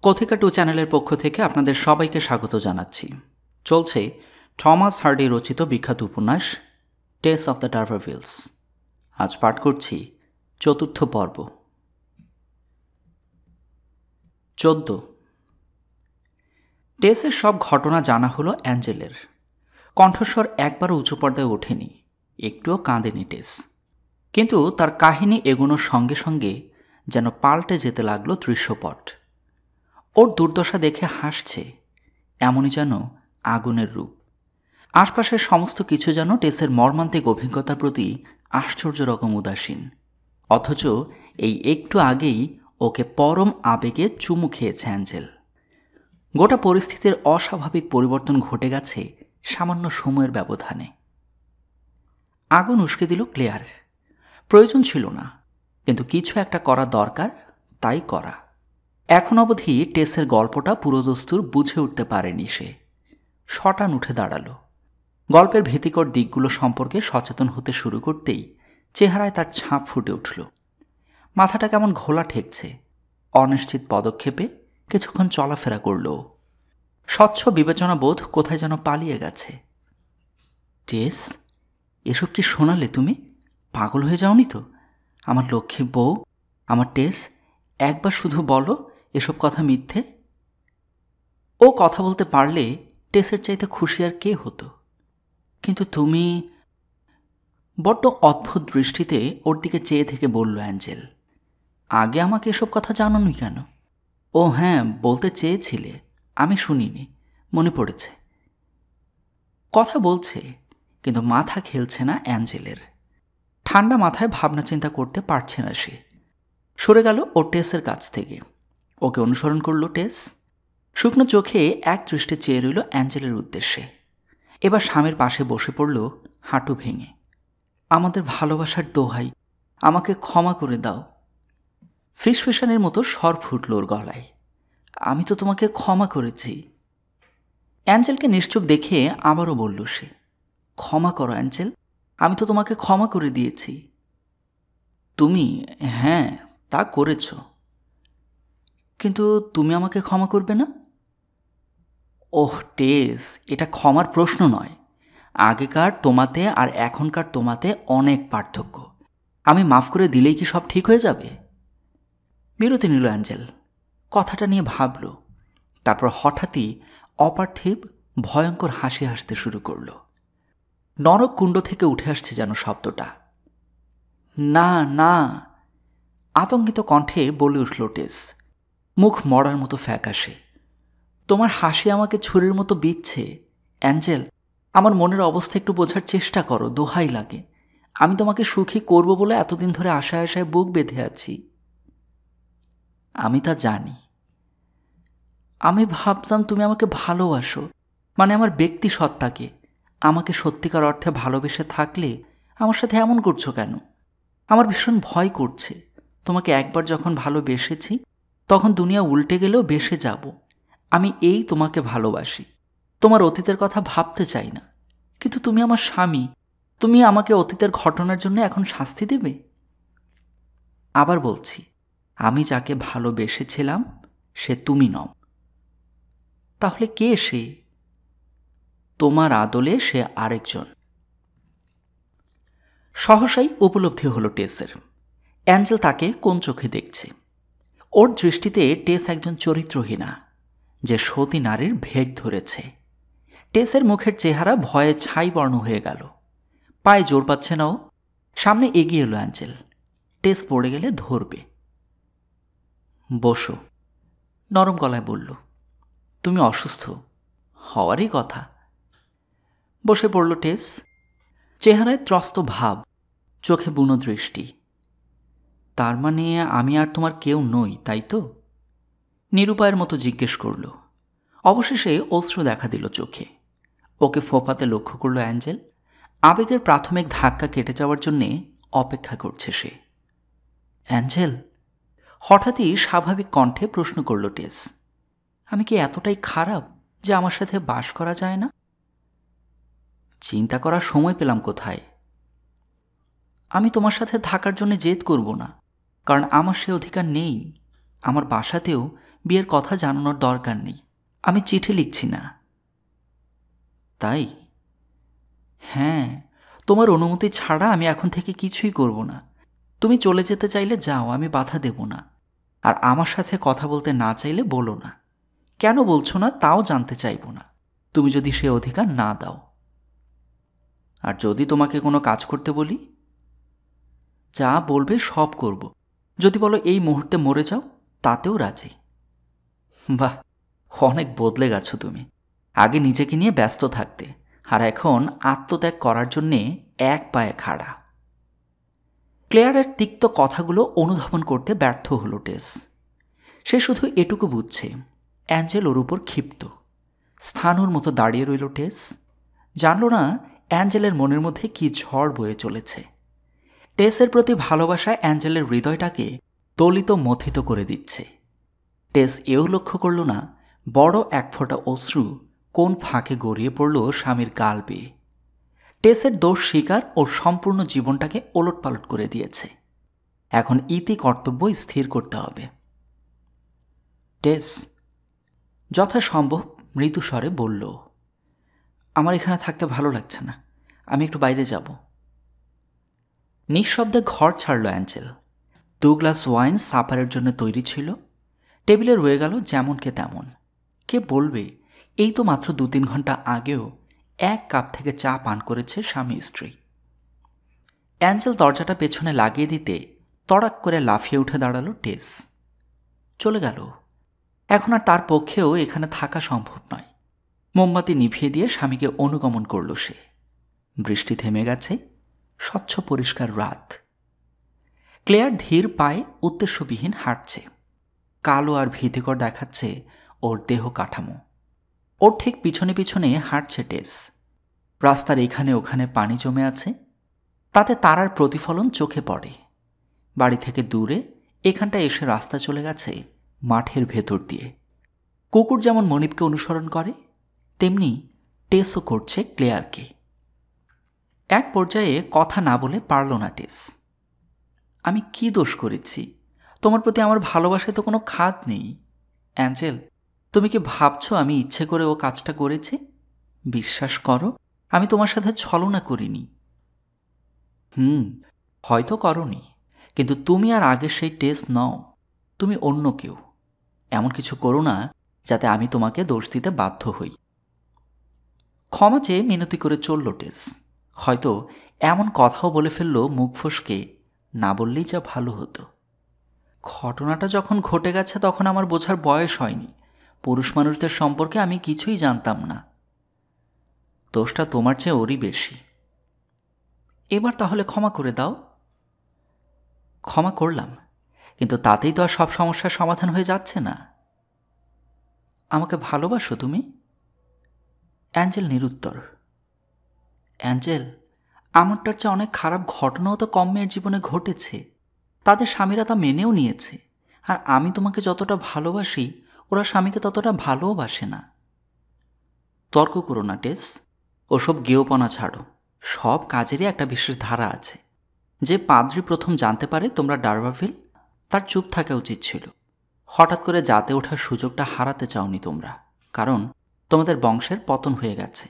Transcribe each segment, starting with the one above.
কথিকা 2 চ্যানেলের পক্ষ থেকে আপনাদের সবাইকে স্বাগত জানাচ্ছি। চলছে থমাস হার্ডি রচিত বিখ্যাত উপন্যাস টেস অফ দ্য ডারভারভিলস। আজ পাঠ করছি 4th পর্ব। 14। টেসের সব ঘটনা জানা হলো অ্যাঞ্জেলের। কণ্ঠস্বর একবারও উঁচু পর্দায় ওঠেনি, একটুও কাঁদেনি টেস। কিন্তু তার কাহিনী এগোনোর সঙ্গে সঙ্গে যেন পাল্টে যেতে লাগলো দৃশ্যপট। ওর দুর্দশা দেখে হাসছে, এমনই যেন আগুনের রূপ। আশপাশের সমস্ত কিছু যেন টেসের মর্মান্তিক অভিজ্ঞতার প্রতি আশ্চর্য রকম উদাসীন। অথচ এই একটু আগেই ওকে পরম আবেগে চুমু খেয়েছে অ্যাঞ্জেল। গোটা পরিস্থিতির অস্বাভাবিক পরিবর্তন ঘটে গেছে সামান্য সময়ের ব্যবধানে। আগুন উস্কে দিল ক্লেয়ার। প্রয়োজন ছিল না, কিন্তু কিছু একটা করা দরকার, তাই করা। এখন অবধি টেসের গল্পটা পুরোদস্তুর বুঝে উঠতে পারেনি সে। শটান উঠে দাঁড়ালো। গল্পের ভীতিকর দিকগুলো সম্পর্কে সচেতন হতে শুরু করতেই চেহারায় তার ছাপ ফুটে উঠল। মাথাটা কেমন ঘোলা ঠেকছে। অনিশ্চিত পদক্ষেপে কিছুক্ষণ চলাফেরা করল। স্বচ্ছ বিবেচনা বোধ কোথায় যেন পালিয়ে গেছে। টেস, এসব কি শোনালে তুমি? পাগল হয়ে যাওনি তো? আমার লক্ষ্মী বউ, আমার টেস, একবার শুধু বলো এসব কথা মিথ্যে। ও কথা বলতে পারলে টেসের চাইতে খুশি আর কে হতো। কিন্তু তুমি... বড্ড অদ্ভুত দৃষ্টিতে ওর দিকে চেয়ে থেকে বলল অ্যাঞ্জেল, আগে আমাকে এসব কথা জানানোই কেন? ও হ্যাঁ, বলতে চেয়েছিলে, আমি শুনিনি, মনে পড়েছে। কথা বলছে, কিন্তু মাথা খেলছে না অ্যাঞ্জেলের। ঠান্ডা মাথায় ভাবনা চিন্তা করতে পারছে না সে। সরে গেল ও টেসের কাছ থেকে। ওকে অনুসরণ করল টেস। শুকনো চোখে এক দৃষ্টে চেয়ে রইল অ্যাঞ্জেলের উদ্দেশ্যে। এবার স্বামীর পাশে বসে পড়ল হাঁটু ভেঙে। আমাদের ভালোবাসার দোহাই, আমাকে ক্ষমা করে দাও। ফিসফিসানের মতো স্বর ফুটল ওর গলায়। আমি তো তোমাকে ক্ষমা করেছি। অ্যাঞ্জেলকে নিশ্চুপ দেখে আবারও বলল সে, ক্ষমা করো অ্যাঞ্জেল, আমি তো তোমাকে ক্ষমা করে দিয়েছি। তুমি? হ্যাঁ, তা করেছ, কিন্তু তুমি আমাকে ক্ষমা করবে না? ওহ টেস, এটা ক্ষমার প্রশ্ন নয়। আগেকার তোমাতে আর এখনকার তোমাতে অনেক পার্থক্য। আমি মাফ করে দিলেই কি সব ঠিক হয়ে যাবে? বিরতি নিল অ্যাঞ্জেল। কথাটা নিয়ে ভাবল। তারপর হঠাৎই অপার্থিব ভয়ঙ্কর হাসি হাসতে শুরু করল। নরক কুণ্ড থেকে উঠে আসছে যেন শব্দটা। না না, আতঙ্কিত কণ্ঠে বলে উঠল টেস, মুখ মরার মতো ফ্যাকাশে। তোমার হাসি আমাকে ছুরির মতো বিচ্ছে। অ্যাঞ্জেল, আমার মনের অবস্থা একটু বোঝার চেষ্টা করো, দোহাই লাগে। আমি তোমাকে সুখী করব বলে এতদিন ধরে আশায় আশায় বুক বেঁধে আছি। আমি তা জানি। আমি ভাবতাম তুমি আমাকে ভালোবাসো, মানে আমার ব্যক্তি সত্তাকে। আমাকে সত্যিকার অর্থে ভালোবেসে থাকলে আমার সাথে এমন করছো কেন? আমার ভীষণ ভয় করছে। তোমাকে একবার যখন ভালোবেসেছি, তখন দুনিয়া উল্টে গেলেও বেসে যাব। আমি এই তোমাকে ভালোবাসি, তোমার অতীতের কথা ভাবতে চাই না। কিন্তু তুমি আমার স্বামী, তুমি আমাকে অতীতের ঘটনার জন্য এখন শাস্তি দেবে? আবার বলছি, আমি যাকে ভালোবেসেছিলাম সে তুমি নও। তাহলে কে সে? তোমার আদলে সে আরেকজন। সহসাই উপলব্ধি হলো টেসের। অ্যাঞ্জেল তাকে কোন চোখে দেখছে। ওর দৃষ্টিতে টেস একজন চরিত্রহীনা, যে সতী নারীর ভেগ ধরেছে। টেসের মুখের চেহারা ভয়ে ছাই বর্ণ হয়ে গেল। পায়ে জোর পাচ্ছে না ও। সামনে এগিয়ে এলো অ্যাঞ্জেল। টেস পড়ে গেলে ধরবে। বসো, নরম গলায় বলল। তুমি অসুস্থ, হওয়ারই কথা। বসে পড়ল টেস। চেহারায় ত্রস্ত ভাব, চোখে বুনো দৃষ্টি। তার মানে আমি আর তোমার কেউ নই, তাই তো? নিরুপায়ের মতো জিজ্ঞেস করল। অবশেষে অশ্রু দেখা দিল চোখে। ওকে ফোঁপাতে লক্ষ্য করল অ্যাঞ্জেল। আবেগের প্রাথমিক ধাক্কা কেটে যাওয়ার জন্যে অপেক্ষা করছে সে। অ্যাঞ্জেল, হঠাৎই স্বাভাবিক কণ্ঠে প্রশ্ন করল টেস, আমি কি এতটাই খারাপ যে আমার সাথে বাস করা যায় না? চিন্তা করার সময় পেলাম কোথায়? আমি তোমার সাথে থাকার জন্য জেদ করব না, কারণ আমার সে অধিকার নেই। আমার বাসাতেও বিয়ের কথা জানানোর দরকার নেই। আমি চিঠি লিখছি না। তাই? হ্যাঁ, তোমার অনুমতি ছাড়া আমি এখন থেকে কিছুই করব না। তুমি চলে যেতে চাইলে যাও, আমি বাধা দেব না। আর আমার সাথে কথা বলতে না চাইলে বলো না। কেন বলছো না তাও জানতে চাইব না, তুমি যদি সে অধিকার না দাও। আর যদি তোমাকে কোনো কাজ করতে বলি? যা বলবে সব করব। যদি বলো এই মুহূর্তে মরে যাও, তাতেও রাজি। বাহ, অনেক বদলে গেছো তুমি। আগে নিজেকে নিয়ে ব্যস্ত থাকতে, আর এখন আত্মত্যাগ করার জন্যে এক পায়ে খাড়া। ক্লেয়ারের তিক্ত কথাগুলো অনুধাবন করতে ব্যর্থ হলো টেস। সে শুধু এটুকু বুঝছে, অ্যাঞ্জেল ওর উপর ক্ষিপ্ত। স্থানুর মতো দাঁড়িয়ে রইল টেস। জানল না অ্যাঞ্জেলের মনের মধ্যে কি ঝড় বয়ে চলেছে। টেসের প্রতি ভালোবাসা অ্যাঞ্জেলের হৃদয়টাকে দলিত মথিত করে দিচ্ছে। টেস এও লক্ষ্য করল না বড় এক ফোঁটা অশ্রু কোন ফাঁকে গড়িয়ে পড়ল স্বামীর গাল বেয়ে। টেসের দোষ স্বীকার ওর সম্পূর্ণ জীবনটাকে ওলটপালট করে দিয়েছে। এখন ইতি কর্তব্য স্থির করতে হবে। টেস যথাসম্ভব মৃদুস্বরে বলল, আমার এখানে থাকতে ভালো লাগছে না, আমি একটু বাইরে যাব। নিঃশব্দে ঘর ছাড়ল অ্যাঞ্জেল। 2 গ্লাস ওয়াইন সাপারের জন্য তৈরি ছিল, টেবিলে রয়ে গেল যেমনকে তেমন। কে বলবে এই তো মাত্র 2-3 ঘন্টা আগেও 1 কাপ থেকে চা পান করেছে স্বামী স্ত্রী। অ্যাঞ্জেল দরজাটা পেছনে লাগিয়ে দিতে তড়াক করে লাফিয়ে উঠে দাঁড়ালো টেস। চলে গেল। এখন আর তার পক্ষেও এখানে থাকা সম্ভব নয়। মোমবাতি নিভিয়ে দিয়ে স্বামীকে অনুগমন করল সে। বৃষ্টি থেমে গেছে, স্বচ্ছ পরিষ্কার রাত। ক্লেয়ার ধীর পায়ে উদ্দেশ্যবিহীন হাঁটছে। কালো আর ভীতিকর দেখাচ্ছে ওর দেহ কাঠামো। ওর ঠিক পিছনে পিছনে হাঁটছে টেস। রাস্তার এখানে ওখানে পানি জমে আছে, তাতে তারার প্রতিফলন চোখে পড়ে। বাড়ি থেকে দূরে এখানটায় এসে রাস্তা চলে গেছে মাঠের ভেতর দিয়ে। কুকুর যেমন মনিবকে অনুসরণ করে, তেমনি টেসও করছে ক্লেয়ারকে। এক পর্যায়ে কথা না বলে পারল না টেস। আমি কি দোষ করেছি? তোমার প্রতি আমার ভালোবাসায় তো কোনো খাদ নেই। অ্যাঞ্জেল, তুমি কি ভাবছো আমি ইচ্ছে করে ও কাজটা করেছি? বিশ্বাস করো, আমি তোমার সাথে ছলনা করিনি। হয়তো করনি, কিন্তু তুমি আর আগে সেই টেস নও। তুমি অন্য কেউ। এমন কিছু করো না যাতে আমি তোমাকে দোষ দিতে বাধ্য হই। ক্ষমা চেয়ে মিনতি করে চলল টেস। হয়তো এমন কথাও বলে ফেলল মুখ ফসকে, না বললেই যা ভালো হতো। ঘটনাটা যখন ঘটে গেছে তখন আমার বোঝার বয়স হয়নি। পুরুষ মানুষদের সম্পর্কে আমি কিছুই জানতাম না। দোষটা তোমার চেয়ে ওরই বেশি। এবার তাহলে ক্ষমা করে দাও। ক্ষমা করলাম, কিন্তু তাতেই তো আর সব সমস্যার সমাধান হয়ে যাচ্ছে না। আমাকে ভালোবাসো তুমি? অ্যাঞ্জেল নিরুত্তর। অ্যাঞ্জেল, আমারটার চেয়ে অনেক খারাপ ঘটনাও তো কম মেয়ের জীবনে ঘটেছে। তাদের স্বামীরা তা মেনেও নিয়েছে। আর আমি তোমাকে যতটা ভালোবাসি ওরা স্বামীকে ততটা ভালোও বাসে না। তর্ক করো না টেস, ওসব গেয়োপনা ছাড়ো। সব কাজেরই একটা বিশেষ ধারা আছে। যে পাদ্রী প্রথম জানতে পারে তোমরা ডারবারভিল, তার চুপ থাকা উচিত ছিল। হঠাৎ করে জাতে ওঠার সুযোগটা হারাতে চাওনি তোমরা, কারণ তোমাদের বংশের পতন হয়ে গেছে।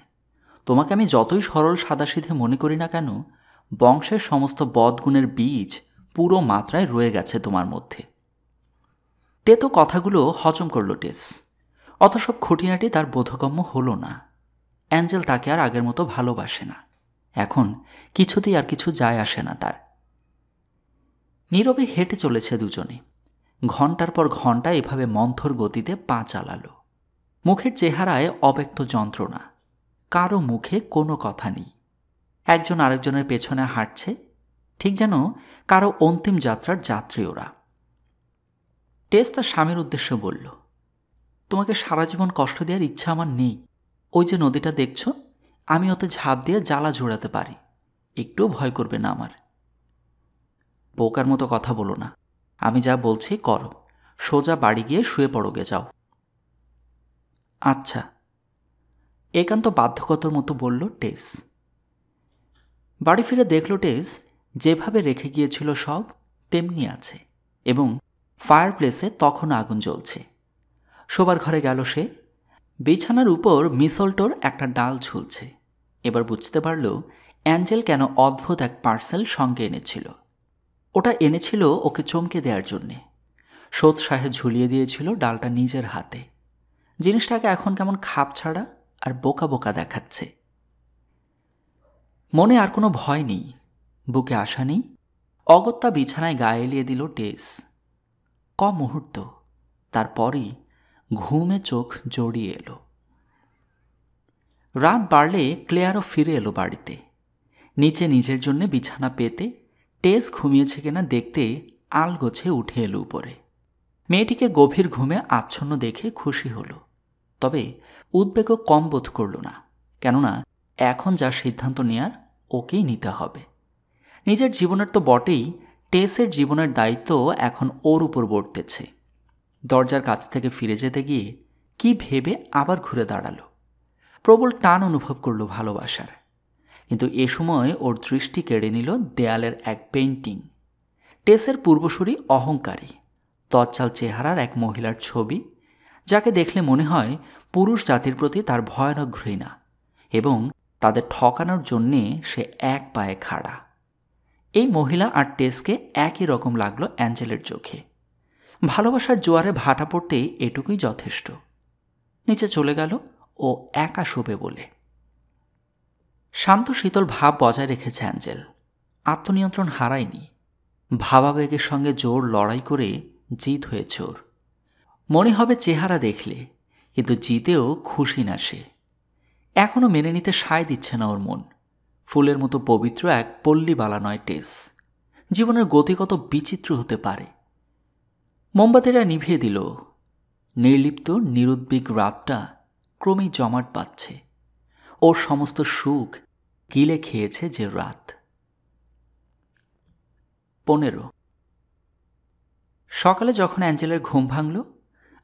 তোমাকে আমি যতই সরল সাদাসিধে মনে করি না কেন, বংশের সমস্ত বদগুণের বীজ পুরো মাত্রায় রয়ে গেছে তোমার মধ্যে। তেতো কথাগুলো হজম করল টেস। অত সব খুঁটিনাটি তার বোধগম্য হলো না। অ্যাঞ্জেল তাকে আর আগের মতো ভালোবাসে না। এখন কিছুতেই আর কিছু যায় আসে না তার। নীরবে হেঁটে চলেছে দুজনে। ঘণ্টার পর ঘণ্টা এভাবে মন্থর গতিতে পা চালালো। মুখের চেহারায় অব্যক্ত যন্ত্রণা। কারো মুখে কোনো কথা নেই। একজন আরেকজনের পেছনে হাঁটছে, ঠিক যেন কারো অন্তিম যাত্রার যাত্রী ওরা। টেস তার স্বামীর উদ্দেশ্যে বলল, তোমাকে সারা জীবন কষ্ট দেওয়ার ইচ্ছা আমার নেই। ওই যে নদীটা দেখছ, আমি ওতে ঝাঁপ দিয়ে জ্বালা জোড়াতে পারি। একটুও ভয় করবে না আমার। বোকার মতো কথা বলো না। আমি যা বলছি করো। সোজা বাড়ি গিয়ে শুয়ে পড়োগে যাও। আচ্ছা, একান্ত বাধ্যকতার মতো বলল টেস। বাড়ি ফিরে দেখল টেস যেভাবে রেখে গিয়েছিল সব তেমনি আছে, এবং ফায়ারপ্লেসে তখন আগুন জ্বলছে। শোবার ঘরে গেল সে। বিছানার উপর মিসলটোর একটা ডাল ঝুলছে। এবার বুঝতে পারল অ্যাঞ্জেল কেন অদ্ভুত এক পার্সেল সঙ্গে এনেছিল। ওটা এনেছিল ওকে চমকে দেওয়ার জন্যে। সোৎসাহে ঝুলিয়ে দিয়েছিল ডালটা নিজের হাতে। জিনিসটাকে এখন কেমন খাপ ছাড়া আর বোকা বোকা দেখাচ্ছে। মনে আর কোনো ভয় নেই, বুকে আশা নেই। অগত্যা বিছানায় গায়ে এলিয়ে দিল টেস। মুহূর্ত, তারপরই ঘুমে চোখ জড়িয়ে এলো। রাত বাড়লে ক্লেয়ারও ফিরে এলো বাড়িতে। নিচে নিজের জন্য বিছানা পেতে টেস ঘুমিয়েছে কিনা দেখতে আলগোছে উঠে এলো উপরে। মেয়েটিকে গভীর ঘুমে আচ্ছন্ন দেখে খুশি হলো, তবে উদ্বেগও কম বোধ করল না। কেননা এখন যা সিদ্ধান্ত নেয়ার ওকেই নিতে হবে। নিজের জীবনের তো বটেই, টেসের জীবনের দায়িত্ব এখন ওর উপর বর্তেছে। দরজার কাছ থেকে ফিরে যেতে গিয়ে কি ভেবে আবার ঘুরে দাঁড়ালো। প্রবল টান অনুভব করল ভালোবাসার। কিন্তু এ সময় ওর দৃষ্টি কেড়ে নিল দেয়ালের এক পেইন্টিং। টেসের পূর্বসূরি অহংকারী, তৎচাল চেহারার এক মহিলার ছবি, যাকে দেখলে মনে হয় পুরুষ জাতির প্রতি তার ভয়ানক ঘৃণা এবং তাদের ঠকানোর জন্যে সে এক পায়ে খাড়া। এই মহিলা আর টেসকে একই রকম লাগলো অ্যাঞ্জেলের চোখে। ভালোবাসার জোয়ারে ভাটা পড়তে এটুকুই যথেষ্ট। নিচে চলে গেল ও একা শোবে বলে। শান্ত শীতল ভাব বজায় রেখেছে অ্যাঞ্জেল। আত্মনিয়ন্ত্রণ হারায়নি। ভাবাবেগের সঙ্গে জোর লড়াই করে জিত হয়েছে ওর। মনে হবে চেহারা দেখলে, কিন্তু জিতেও খুশি না সে। এখনও মেনে নিতে সায় দিচ্ছে না ওর মন। ফুলের মতো পবিত্র এক পল্লীবালা নয় টেস। জীবনের গতি কত বিচিত্র হতে পারে। মোমবাতিটা নিভিয়ে দিল। নির্লিপ্ত নিরুদ্বেগ রাতটা ক্রমেই জমাট বাঁধছে। ওর সমস্ত সুখ গিলে খেয়েছে যে রাত। 15 সকালে যখন অ্যাঞ্জেলের ঘুম ভাঙল,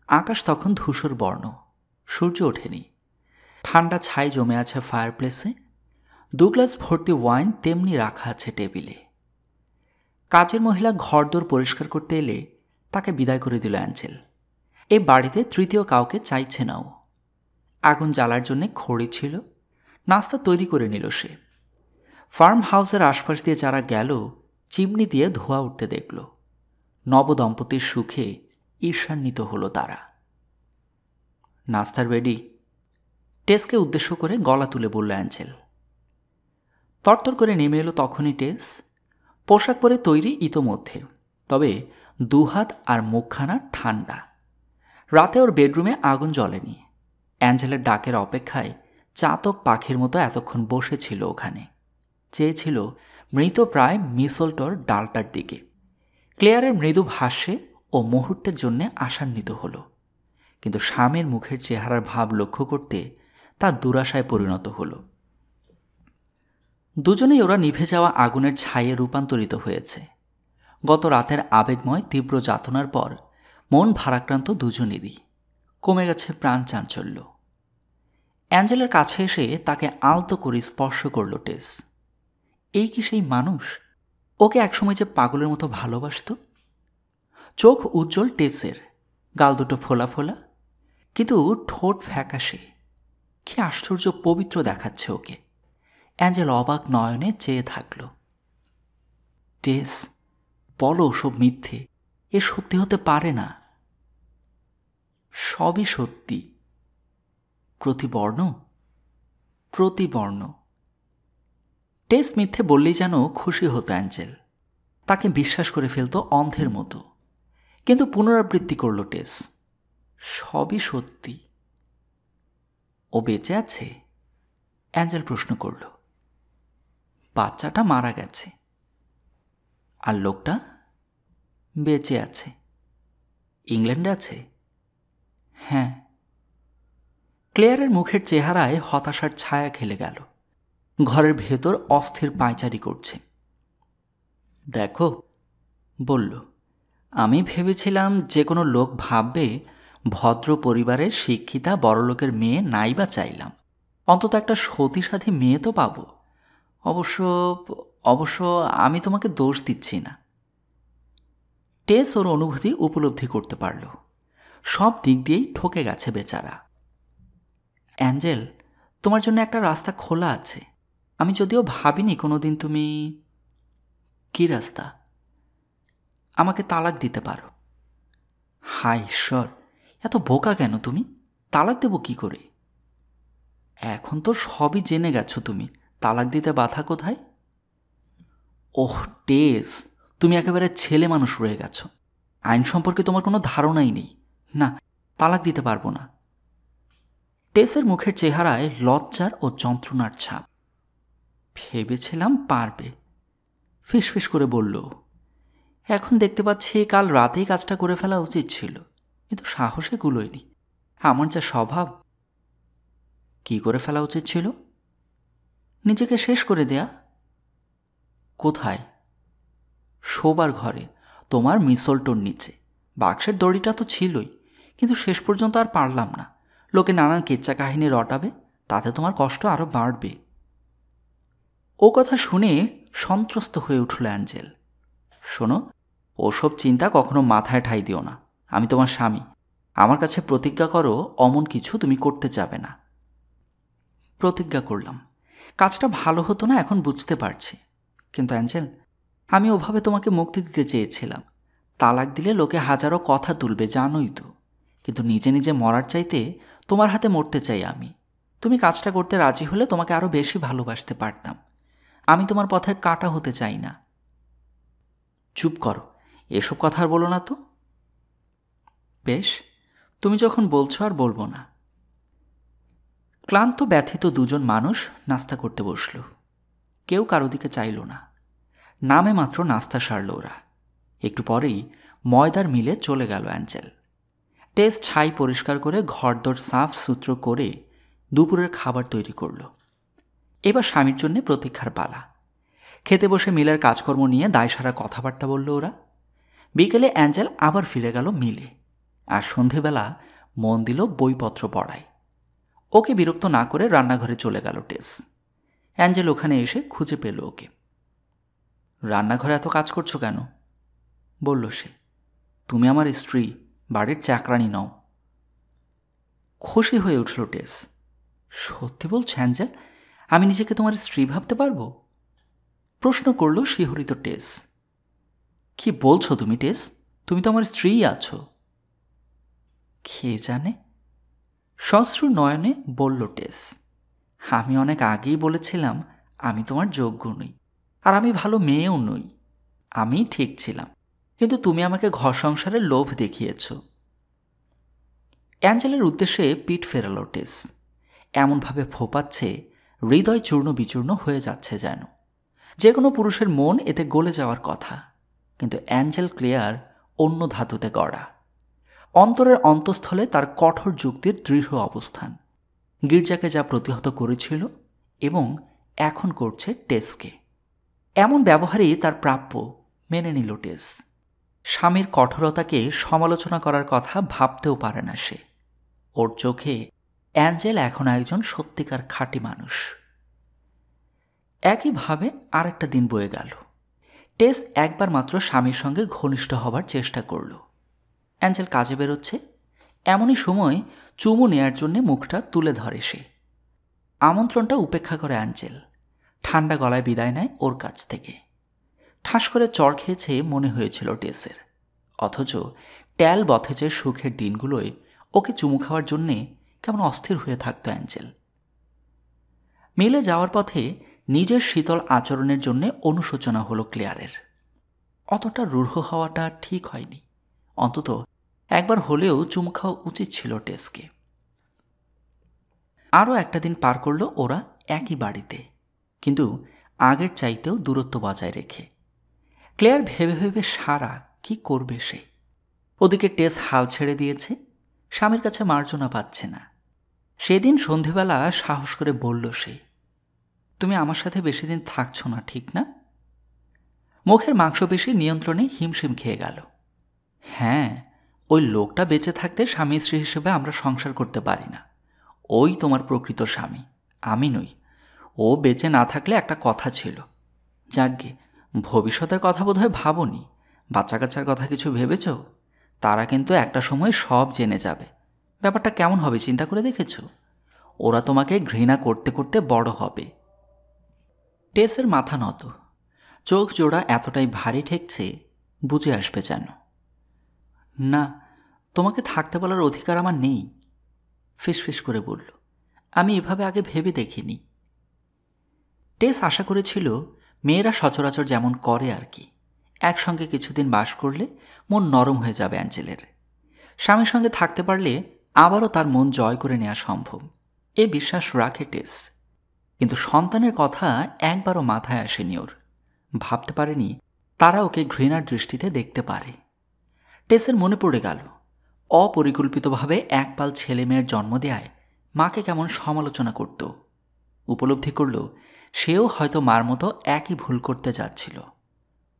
আকাশ তখন ধূসর বর্ণ, সূর্য ওঠেনি। ঠান্ডা ছাই জমে আছে ফায়ারপ্লেসে। 2 গ্লাস ভর্তি ওয়াইন তেমনি রাখা আছে টেবিলে। কাজের মহিলা ঘরদোর পরিষ্কার করতে এলে তাকে বিদায় করে দিল অ্যাঞ্জেল। এই বাড়িতে তৃতীয় কাউকে চাইছে না ও। আগুন জ্বালার জন্য খড়ি ছিল, নাস্তা তৈরি করে নিল সে। ফার্ম হাউসের আশপাশ দিয়ে যারা গেল, চিমনি দিয়ে ধোঁয়া উঠতে দেখল। নবদম্পতির সুখে ঈর্ষান্বিত হলো তারা। নাস্তার রেডি? টেসকে উদ্দেশ্য করে গলা তুলে বলল অ্যাঞ্জেল। তরতর করে নেমে এলো তখনই টেস। পোশাক পরে তৈরি ইতোমধ্যে, তবে দুহাত আর মুখখানা ঠান্ডা। রাতে ওর বেডরুমে আগুন জ্বলেনি। অ্যাঞ্জেলের ডাকের অপেক্ষায় চাতক পাখির মতো এতক্ষণ বসেছিল ওখানে। চেয়েছিল মৃত প্রায় মিসলটোর ডালটার দিকে। ক্লেয়ারের মৃদু ভাষ্যে ও মুহূর্তের জন্য আশান্বিত হল, কিন্তু স্বামীর মুখের চেহারার ভাব লক্ষ্য করতে তা দুরাশায় পরিণত হল। দুজনেই ওরা নিভে যাওয়া আগুনের ছাইয়ে রূপান্তরিত হয়েছে। গত রাতের আবেগময় তীব্র যাতনার পর মন ভারাক্রান্ত দুজনেরই। কমে গেছে প্রাণ চাঞ্চল্য। অ্যাঞ্জেলের কাছে এসে তাকে আলতো করে স্পর্শ করল টেস। এই কি সেই মানুষ ওকে একসময় যে পাগলের মতো ভালোবাসত? চোখ উজ্জ্বল টেসের, গাল দুটো ফোলা ফোলা, কিন্তু ঠোঁট ফ্যাকাশে। কি আশ্চর্য পবিত্র দেখাচ্ছে ওকে। অ্যাঞ্জেল অবাক নয়নে চেয়ে থাকল। টেস, বলো সব মিথ্যে, এ সত্যি হতে পারে না। সবই সত্যি। প্রতিবর্ণ প্রতিবর্ণ। টেস মিথ্যে বললেই যেন খুশি হতো অ্যাঞ্জেল। তাকে বিশ্বাস করে ফেলত অন্ধের মতো। কিন্তু পুনরাবৃত্তি করল টেস, সবই সত্যি। ও বেঁচে আছে? অ্যাঞ্জেল প্রশ্ন করল। বাচ্চাটা মারা গেছে। আর লোকটা বেঁচে আছে। ইংল্যান্ডে আছে? হ্যাঁ। ক্লেয়ারের মুখের চেহারায় হতাশার ছায়া খেলে গেল। ঘরের ভেতর অস্থির পায়চারি করছে। দেখো, বলল, আমি ভেবেছিলাম যে কোনো লোক ভাববে ভদ্র পরিবারের শিক্ষিতা বড়লোকের মেয়ে নাই বা চাইলাম, অন্তত একটা সতীসাধী মেয়ে তো পাবো। অবশ্য অবশ্য আমি তোমাকে দোষ দিচ্ছি না। টেস ওর অনুভূতি উপলব্ধি করতে পারল। সব দিক দিয়েই ঠকে গেছে বেচারা। অ্যাঞ্জেল, তোমার জন্য একটা রাস্তা খোলা আছে। আমি যদিও ভাবিনি কোনোদিন তুমি... কি রাস্তা? আমাকে তালাক দিতে পারো। হায় ঈশ্বর, এত বোকা কেন তুমি? তালাক দেব কি করে? এখন তো সবই জেনে গেছো তুমি, তালাক দিতে বাধা কোথায়? ওহ টেস, তুমি একেবারে ছেলে মানুষ রয়ে গেছো। আইন সম্পর্কে তোমার কোনো ধারণাই নেই। না, তালাক দিতে পারবো না। টেসের মুখের চেহারায় লজ্জার ও যন্ত্রণার ছাপ। ভেবেছিলাম পারবে, ফিসফিস করে বলল। এখন দেখতে পাচ্ছি কাল রাতেই কাজটা করে ফেলা উচিত ছিল, কিন্তু সাহসে কুলোয়নি। আমার যা স্বভাব। কি করে ফেলা উচিত ছিল? নিজেকে শেষ করে দেয়া। কোথায়? শোবার ঘরে, তোমার মিসলটোর নিচে। বাক্সের দড়িটা তো ছিলই, কিন্তু শেষ পর্যন্ত আর পারলাম না। লোকে নানান কেচ্চা কাহিনী রটাবে, তাতে তোমার কষ্ট আরও বাড়বে। ও কথা শুনে সন্ত্রস্ত হয়ে উঠল অ্যাঞ্জেল। শোনো, ওসব চিন্তা কখনো মাথায় ঠাঁই দিও না। আমি তোমার স্বামী। আমার কাছে প্রতিজ্ঞা করো অমন কিছু তুমি করতে যাবে না। প্রতিজ্ঞা করলাম। কাজটা ভালো হতো না এখন বুঝতে পারছি, কিন্তু অ্যাঞ্জেল, আমি ওভাবে তোমাকে মুক্তি দিতে চেয়েছিলাম। তালাক দিলে লোকে হাজারো কথা তুলবে, জানোই তো। কিন্তু নিজে নিজে মরার চাইতে তোমার হাতে মরতে চাই আমি। তুমি কাজটা করতে রাজি হলে তোমাকে আরও বেশি ভালোবাসতে পারতাম। আমি তোমার পথের কাঁটা হতে চাই না। চুপ করো, এসব কথা আর বলো না তো। বেশ, তুমি যখন বলছো আর বলবো না। ক্লান্ত ব্যথিত দুজন মানুষ নাস্তা করতে বসল। কেউ কারো দিকে চাইল না। নামে মাত্র নাস্তা সারল ওরা। একটু পরেই ময়দার মিলে চলে গেল অ্যাঞ্জেল। টেস ছাই পরিষ্কার করে ঘরদোর সাফ সুতরো করে দুপুরের খাবার তৈরি করল। এবার স্বামীর জন্যে প্রতীক্ষার পালা। খেতে বসে মিলের কাজকর্ম নিয়ে দায়সারা কথাবার্তা বলল ওরা। বিকেলে অ্যাঞ্জেল আবার ফিরে গেল মিলে, আর সন্ধেবেলা মন দিল বইপত্র পড়ায়। ওকে বিরক্ত না করে রান্নাঘরে চলে গেল টেস। অ্যাঞ্জেল ওখানে এসে খুঁজে পেল ওকে। রান্নাঘরে এত কাজ করছো কেন? বলল সে। তুমি আমার স্ত্রী, বাড়ির চাকরানি নও। খুশি হয়ে উঠল টেস। সত্যি বলছো অ্যাঞ্জেল? আমি নিজেকে তোমার স্ত্রী ভাবতে পারবো? প্রশ্ন করল শিহরিত টেস। কি বলছো তুমি টেস? তুমি তো আমার স্ত্রীই আছো। কে জানে, সশ্রু নয়নে বলল টেস। আমি অনেক আগেই বলেছিলাম আমি তোমার যোগ্য নই, আর আমি ভালো মেয়েও নই। আমি ঠিক ছিলাম, কিন্তু তুমি আমাকে ঘর সংসারের লোভ দেখিয়েছ। অ্যাঞ্জেলের উদ্দেশ্যে পিঠ ফেরাল টেস। এমনভাবে ফোপাচ্ছে হৃদয় চূর্ণ বিচূর্ণ হয়ে যাচ্ছে যেন। যে কোনো পুরুষের মন এতে গলে যাওয়ার কথা, কিন্তু অ্যাঞ্জেল ক্লেয়ার অন্য ধাতুতে গড়া। অন্তরের অন্তঃস্থলে তার কঠোর যুক্তির দৃঢ় অবস্থান গির্জাকে যা প্রতিহত করেছিল এবং এখন করছে টেসকে। এমন ব্যবহারই তার প্রাপ্য, মেনে নিল টেস। স্বামীর কঠোরতাকে সমালোচনা করার কথা ভাবতেও পারে না সে। ওর চোখে অ্যাঞ্জেল এখন একজন সত্যিকার খাঁটি মানুষ। একইভাবে আরেকটা দিন বয়ে গেল। টেস একবার মাত্র স্বামীর সঙ্গে ঘনিষ্ঠ হবার চেষ্টা করল। অ্যাঞ্জেল কাজে বেরোচ্ছে, এমনই সময় চুমু নেয়ার জন্যে মুখটা তুলে ধরে সে। আমন্ত্রণটা উপেক্ষা করে অ্যাঞ্জেল। ঠান্ডা গলায় বিদায় নেয় ওর কাছ থেকে। ঠাস করে চড় খেয়েছে মনে হয়েছিল টেসের, অথচ ট্যাল বথেজের সুখের দিনগুলোয় ওকে চুমু খাওয়ার জন্যে কেমন অস্থির হয়ে থাকত অ্যাঞ্জেল। মিলে যাওয়ার পথে নিজের শীতল আচরণের জন্যে অনুশোচনা হলো ক্লেয়ারের। অতটা রূঢ় হওয়াটা ঠিক হয়নি, অন্তত একবার হলেও চুমু খাওয়া উচিত ছিল টেসকে। আরও একটা দিন পার করল ওরা একই বাড়িতে, কিন্তু আগের চাইতেও দূরত্ব বজায় রেখে। ক্লেয়ার ভেবে ভেবে সারা কি করবে সে। ওদিকে টেস হাল ছেড়ে দিয়েছে, স্বামীর কাছে মার্জনা পাচ্ছে না। সেদিন সন্ধেবেলা সাহস করে বলল সে, তুমি আমার সাথে বেশি দিন থাকছো না, ঠিক না? মুখের মাংসপেশি নিয়ন্ত্রণে হিমশিম খেয়ে গেল। হ্যাঁ, ওই লোকটা বেঁচে থাকতে স্বামী স্ত্রী হিসেবে আমরা সংসার করতে পারি না। ওই তোমার প্রকৃত স্বামী, আমি নই। ও বেঁচে না থাকলে একটা কথা ছিল। যাকগে, ভবিষ্যতের কথা বোধহয় ভাবনি। বাচ্চা কাচ্চার কথা কিছু ভেবেছ? তারা কিন্তু একটা সময় সব জেনে যাবে। ব্যাপারটা কেমন হবে চিন্তা করে দেখেছ? ওরা তোমাকে ঘৃণা করতে করতে বড় হবে। টেসের মাথা নত, চোখ জোড়া এতটাই ভারী ঠেকছে বুঝে আসবে যেন। না, তোমাকে থাকতে বলার অধিকার আমার নেই, ফিসফিস করে বলল। আমি এভাবে আগে ভেবে দেখিনি। টেস আশা করেছিল মেয়েরা সচরাচর যেমন করে আর কি, একসঙ্গে কিছুদিন বাস করলে মন নরম হয়ে যাবে অ্যাঞ্জেলের। স্বামীর সঙ্গে থাকতে পারলে আবারও তার মন জয় করে নেওয়া সম্ভব, এ বিশ্বাস রাখে টেস। কিন্তু সন্তানের কথা একবারও মাথায় আসেনি ওর। ভাবতে পারেনি তারা ওকে ঘৃণার দৃষ্টিতে দেখতে পারে। টেসের মনে পড়ে গেল অপরিকল্পিতভাবে একপাল ছেলে মেয়ের জন্ম দেয়ায় মাকে কেমন সমালোচনা করত। উপলব্ধি করল সেও হয়তো মার মতো একই ভুল করতে যাচ্ছিল।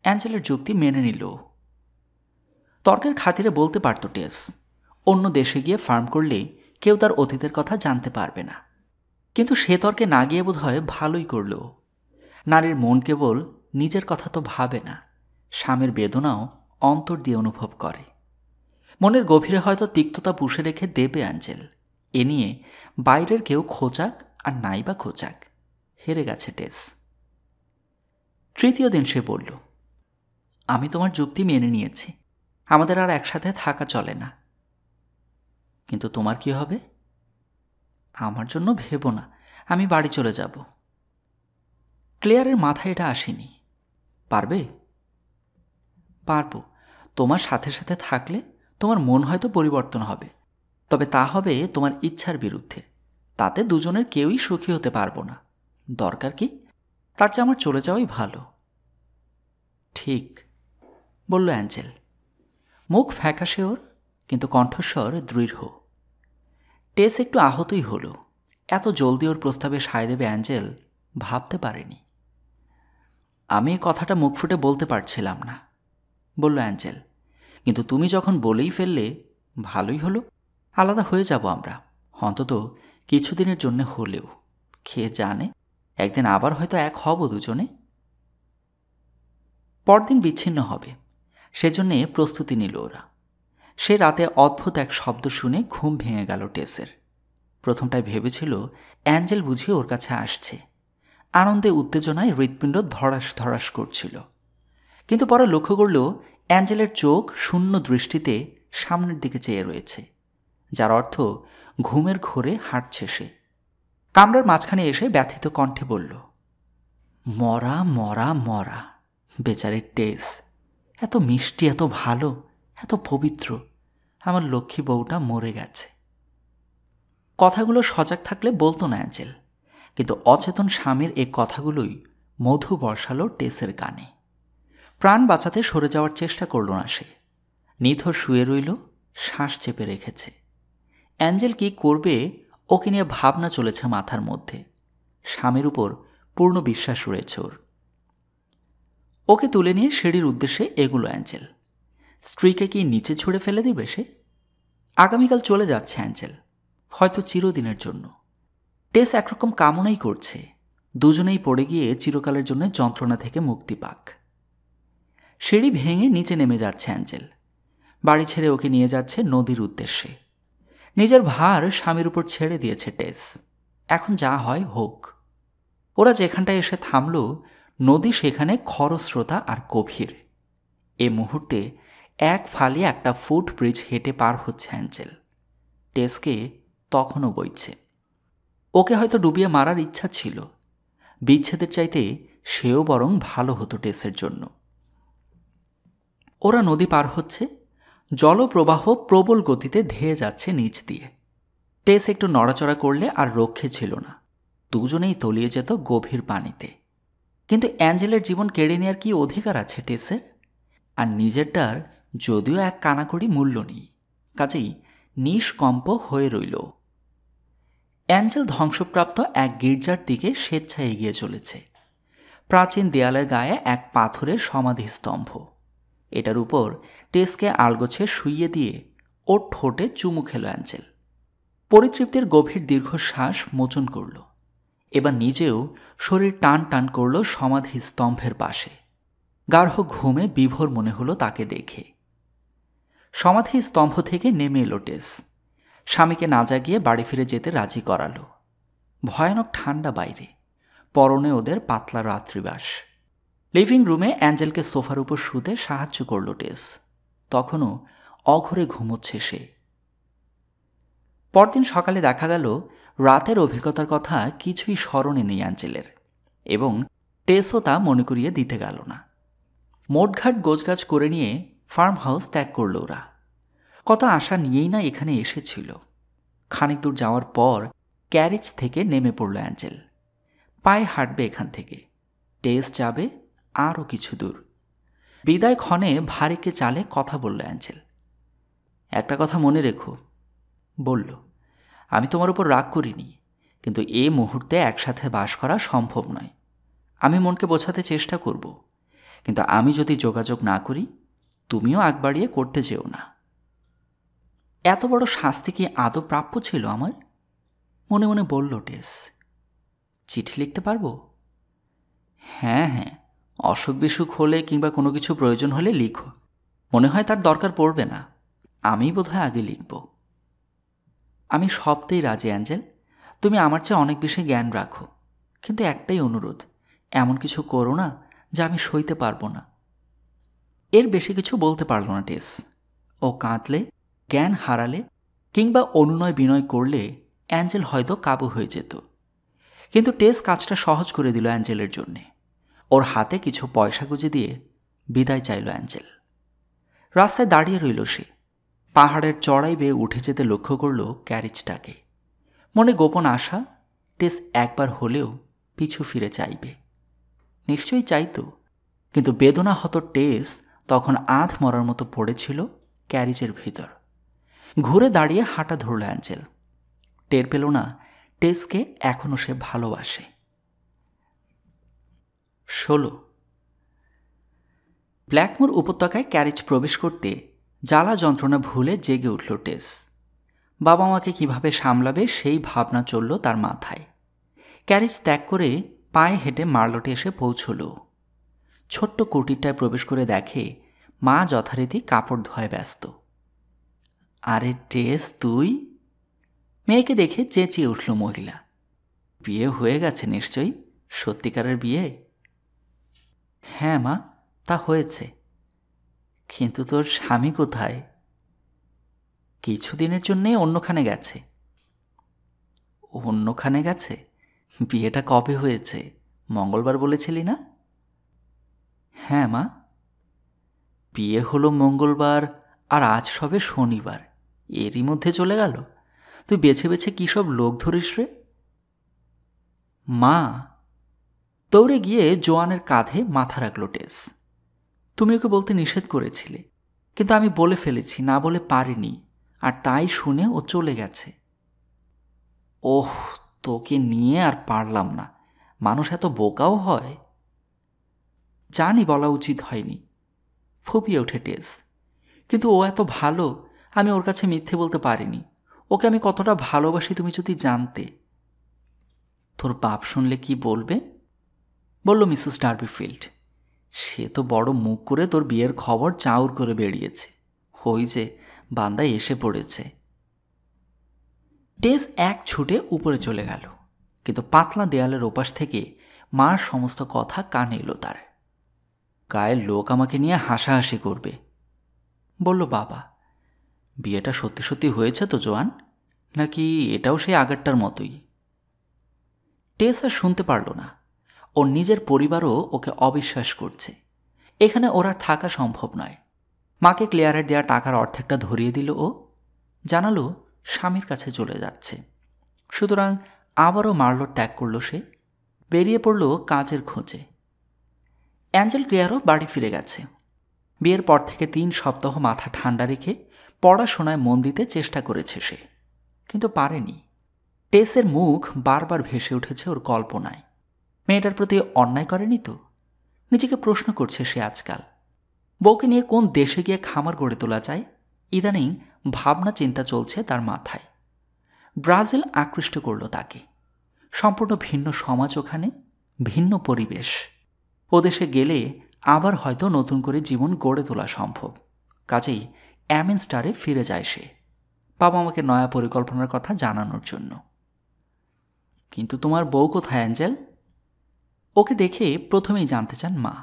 অ্যাঞ্জেলের যুক্তি মেনে নিল। তর্কের খাতিরে বলতে পারত টেস, অন্য দেশে গিয়ে ফার্ম করলে কেউ তার অতীতের কথা জানতে পারবে না। কিন্তু সে তর্কে না গিয়ে বোধহয় ভালোই করল। নারীর মন কেবল নিজের কথা তো ভাবে না, স্বামীর বেদনাও অন্তর দিয়ে অনুভব করে। মনের গভীরে হয়তো তিক্ততা পুষে রেখে দেবে অ্যাঞ্জেল। এ নিয়ে বাইরের কেউ খোঁচাক আর নাই বা খোঁচাক, হেরে গেছে টেস। তৃতীয় দিন সে বলল, আমি তোমার যুক্তি মেনে নিয়েছি, আমাদের আর একসাথে থাকা চলে না। কিন্তু তোমার কি হবে? আমার জন্য ভেবো না, আমি বাড়ি চলে যাব। ক্লেয়ারের মাথায় এটা আসেনি। পারবে? পারবো। তোমার সাথে সাথে থাকলে তোমার মন হয়তো পরিবর্তন হবে, তবে তা হবে তোমার ইচ্ছার বিরুদ্ধে। তাতে দুজনের কেউই সুখী হতে পারবো না। দরকার কি? তার চেয়ে আমার চলে যাওয়াই ভালো। ঠিক, বলল অ্যাঞ্জেল। মুখ ফ্যাকাশে ওর, কিন্তু কণ্ঠস্বর দৃঢ়। টেস একটু আহতই হলো। এত জলদি ওর প্রস্তাবে সায় দেবে অ্যাঞ্জেল ভাবতে পারেনি। আমি কথাটা মুখ ফুটে বলতে পারছিলাম না, বলল অ্যাঞ্জেল। কিন্তু তুমি যখন বলেই ফেললে ভালোই হলো, আলাদা হয়ে যাব আমরা, অন্তত কিছুদিনের জন্য হলেও। কে জানে, একদিন আবার হয়তো এক হব দুজনে। পরদিন বিচ্ছিন্ন হবে, সেজন্যে প্রস্তুতি নিল ওরা। সে রাতে অদ্ভুত এক শব্দ শুনে ঘুম ভেঙে গেল টেসের। প্রথমটায় ভেবেছিল অ্যাঞ্জেল বুঝি ওর কাছে আসছে। আনন্দে উত্তেজনায় হৃৎপিণ্ড ধড়াস ধড়াস করছিল। কিন্তু পরে লক্ষ্য করল অ্যাঞ্জেলের চোখ শূন্য দৃষ্টিতে সামনের দিকে চেয়ে রয়েছে, যার অর্থ ঘুমের ঘোরে হাঁটছে সে। কামরার মাঝখানে এসে ব্যথিত কণ্ঠে বলল, মরা মরা মরা, বেচারির টেস, এত মিষ্টি, এত ভালো, এত পবিত্র, আমার লক্ষ্মী বউটা মরে গেছে। কথাগুলো সজাগ থাকলে বলতো না অ্যাঞ্জেল, কিন্তু অচেতন স্বামীর এই কথাগুলোই মধু বর্ষালো টেসের কানে। প্রাণ বাঁচাতে সরে যাওয়ার চেষ্টা করল না সে। নিথর শুয়ে রইল, শ্বাস চেপে রেখেছে। অ্যাঞ্জেল কি করবে ওকে নিয়ে ভাবনা চলেছে মাথার মধ্যে। স্বামীর উপর পূর্ণ বিশ্বাস রয়েছে ওর। ওকে তুলে নিয়ে সিঁড়ির উদ্দেশ্যে এগুলো অ্যাঞ্জেল। স্ত্রীকে কি নিচে ছুঁড়ে ফেলে দিবে সে? আগামীকাল চলে যাচ্ছে অ্যাঞ্জেল, হয়তো চিরদিনের জন্য। টেস একরকম কামনাই করছে দুজনেই পড়ে গিয়ে চিরকালের জন্য যন্ত্রণা থেকে মুক্তি পাক। সিঁড়ি ভেঙে নিচে নেমে যাচ্ছে অ্যাঞ্জেল। বাড়ি ছেড়ে ওকে নিয়ে যাচ্ছে নদীর উদ্দেশ্যে। নিজের ভার স্বামীর উপর ছেড়ে দিয়েছে টেস। এখন যা হয় হোক। ওরা যেখানটায় এসে থামল, নদী সেখানে খরস্রোতা আর গভীর। এ মুহূর্তে এক ফালি একটা ফুট ব্রিজ হেঁটে পার হচ্ছে অ্যাঞ্জেল। টেসকে তখনও বইছে। ওকে হয়তো ডুবিয়ে মারার ইচ্ছা ছিল। বিচ্ছেদের চাইতে সেও বরং ভালো হতো টেসের জন্য। ওরা নদী পার হচ্ছে, জলপ্রবাহ প্রবল গতিতে ধেয়ে যাচ্ছে নিচ দিয়ে। টেস একটু নড়াচড়া করলে আর রক্ষে ছিল না, দুজনেই তলিয়ে যেত গভীর পানিতে। কিন্তু অ্যাঞ্জেলের জীবন কেড়ে নেওয়ার কি অধিকার আছে টেসের? আর নিজেরটার যদিও এক কানাকড়ি মূল্য নেই, কাজেই নিষ্কম্প হয়ে রইল। অ্যাঞ্জেল ধ্বংসপ্রাপ্ত এক গির্জার দিকে স্বেচ্ছায় এগিয়ে চলেছে। প্রাচীন দেয়ালের গায়ে এক পাথরের সমাধিস্তম্ভ। এটার উপর টেসকে আলগোছে শুইয়ে দিয়ে ওর ঠোঁটে চুমু খেল অ্যাঞ্জেল। পরিতৃপ্তির গভীর দীর্ঘশ্বাস মোচন করল। এবার নিজেও শরীর টান টান করল সমাধিস্তম্ভের পাশে। গাঢ় ঘুমে বিভোর মনে হলো তাকে দেখে। সমাধি স্তম্ভ থেকে নেমে এলো টেস। স্বামীকে না জাগিয়ে বাড়ি ফিরে যেতে রাজি করালো। ভয়ানক ঠান্ডা বাইরে, পরনে ওদের পাতলা রাত্রিবাস। লিভিং রুমে অ্যাঞ্জেলকে সোফার উপর শুতে সাহায্য করল টেস। তখনও অঘরে ঘুমোচ্ছে সে। পরদিন সকালে দেখা গেল রাতের অভিজ্ঞতার কথা কিছুই স্মরণে নেই অ্যাঞ্জেলের, এবং টেসও তা মনে করিয়ে দিতে গেল না। মোটঘাট গোছগাছ করে নিয়ে ফার্ম হাউস ত্যাগ করল ওরা। কত আশা নিয়েই না এখানে এসেছিল। খানিক দূর যাওয়ার পর ক্যারেজ থেকে নেমে পড়ল অ্যাঞ্জেল। পায়ে হাঁটবে এখান থেকে, টেস যাবে আরও কিছু দূর। বিদায় ক্ষণে ভারীকে চালে কথা বলল অ্যাঞ্জেল। একটা কথা মনে রেখো, বলল, আমি তোমার উপর রাগ করিনি, কিন্তু এই মুহূর্তে একসাথে বাস করা সম্ভব নয়। আমি মনকে বোঝাতে চেষ্টা করব, কিন্তু আমি যদি যোগাযোগ না করি, তুমিও আগ বাড়িয়ে করতে যেও না। এত বড় শাস্তি কি আদৌ প্রাপ্য ছিল আমার? মনে মনে বলল টেস। চিঠি লিখতে পারবো? হ্যাঁ হ্যাঁ, অসুখ বিসুখ হলে কিংবা কোনো কিছু প্রয়োজন হলে লিখো। মনে হয় তার দরকার পড়বে না, আমিই বোধহয় আগে লিখব। আমি সবতেই রাজি অ্যাঞ্জেল, তুমি আমার চেয়ে অনেক বেশি জ্ঞান রাখো, কিন্তু একটাই অনুরোধ, এমন কিছু করো না যা আমি সইতে পারবো না। এর বেশি কিছু বলতে পারল না টেস। ও কাঁদলে, জ্ঞান হারালে কিংবা অনুনয় বিনয় করলে অ্যাঞ্জেল হয়তো কাবু হয়ে যেত। কিন্তু টেস কাজটা সহজ করে দিল অ্যাঞ্জেলের জন্যে। ওর হাতে কিছু পয়সা গুঁজে দিয়ে বিদায় চাইল অ্যাঞ্জেল। রাস্তায় দাঁড়িয়ে রইল সে। পাহাড়ের চড়াই বেয়ে উঠে যেতে লক্ষ্য করল ক্যারেজটাকে। মনে গোপন আশা, টেস একবার হলেও পিছু ফিরে চাইবে। নিশ্চয়ই চাইত, কিন্তু বেদনাহত টেস তখন আধ মরার মতো পড়েছিল ক্যারেজের ভিতর। ঘুরে দাঁড়িয়ে হাঁটা ধরল অ্যাঞ্জেল। টের পেল না টেসকে এখনও সে ভালোবাসে। 16 ব্ল্যাকমোর উপত্যকায় ক্যারেজ প্রবেশ করতে জ্বালা যন্ত্রণা ভুলে জেগে উঠল টেস। বাবা মাকে কিভাবে সামলাবে সেই ভাবনা চলল তার মাথায়। ক্যারেজ ত্যাগ করে পায়ে হেঁটে মার্লটে এসে পৌঁছল। ছোট্ট কুটিরটায় প্রবেশ করে দেখে মা যথারীতি কাপড় ধোয়ায় ব্যস্ত। আরে টেস, তুই? মেয়েকে দেখে চেঁচিয়ে উঠল মহিলা। বিয়ে হয়ে গেছে নিশ্চয়ই? সত্যিকারের বিয়ে? হ্যাঁ মা, তা হয়েছে। কিন্তু তোর স্বামী কোথায়? কিছুদিনের জন্যে অন্যখানে গেছে। অন্যখানে গেছে? বিয়েটা কবে হয়েছে? মঙ্গলবার বলেছিলি না? হ্যাঁ মা। বিয়ে হলো মঙ্গলবার, আর আজ সবে শনিবার। এরই মধ্যে চলে গেল। তুই বেছে বেছে কী সব লোক ধরিস রে? মা। দৌড়ে গিয়ে জোয়ানের কাঁধে মাথা রাখল টেস। তুমি ওকে বলতে নিষেধ করেছিলে, কিন্তু আমি বলে ফেলেছি, না বলে পারিনি, আর তাই শুনে ও চলে গেছে। ওহ, তোকে নিয়ে আর পারলাম না। মানুষ এত বোকাও হয়? জানি বলা উচিত হয়নি, ফুপিয়ে ওঠে টেস। কিন্তু ও এত ভালো, আমি ওর কাছে মিথ্যে বলতে পারিনি। ওকে আমি কতটা ভালোবাসি তুমি যদি জানতে। তোর বাপ শুনলে কি বলবে? বলল মিসেস ডার্বিফিল্ড। সে তো বড় মুখ করে তোর বিয়ের খবর চাউর করে বেরিয়েছে। ওই যে বান্দায় এসে পড়েছে। টেস এক ছুটে উপরে চলে গেল, কিন্তু পাতলা দেয়ালের ওপাশ থেকে মার সমস্ত কথা কানে এলো তার। গায়ের লোক আমাকে নিয়ে হাসাহাসি করবে, বলল বাবা। বিয়েটা সত্যি সত্যি হয়েছে তো জোয়ান, নাকি এটাও সেই আগেরটার মতোই? টেস আর শুনতে পারল না। ওর নিজের পরিবারও ওকে অবিশ্বাস করছে। এখানে ওরা থাকা সম্ভব নয়। মাকে ক্লিয়ারের দেওয়া টাকার অর্ধেকটা ধরিয়ে দিল ও। জানালো স্বামীর কাছে চলে যাচ্ছে। সুতরাং আবারও মার্লট ত্যাগ করল সে। বেরিয়ে পড়ল কাজের খোঁজে। অ্যাঞ্জেল ক্লিয়ারও বাড়ি ফিরে গেছে। বিয়ের পর থেকে 3 সপ্তাহ মাথা ঠান্ডা রেখে পড়াশোনায় মন দিতে চেষ্টা করেছে সে, কিন্তু পারেনি। টেসের মুখ বারবার ভেসে উঠেছে ওর কল্পনায়। মেয়েটার প্রতি অন্যায় করেনি তো? নিজেকে প্রশ্ন করছে সে আজকাল। বউকে নিয়ে কোন দেশে গিয়ে খামার গড়ে তোলা যায়, ইদানিং ভাবনা চিন্তা চলছে তার মাথায়। ব্রাজিল আকৃষ্ট করল তাকে। সম্পূর্ণ ভিন্ন সমাজ ওখানে, ভিন্ন পরিবেশ। ও দেশে গেলে আবার হয়তো নতুন করে জীবন গড়ে তোলা সম্ভব। কাজেই অ্যামিনস্টারে ফিরে যায় সে বাবা আমাকে নয়া পরিকল্পনার কথা জানানোর জন্য। কিন্তু তোমার বউ কোথায় অ্যাঞ্জেল? ওকে দেখে প্রথমেই জানতে চান মা।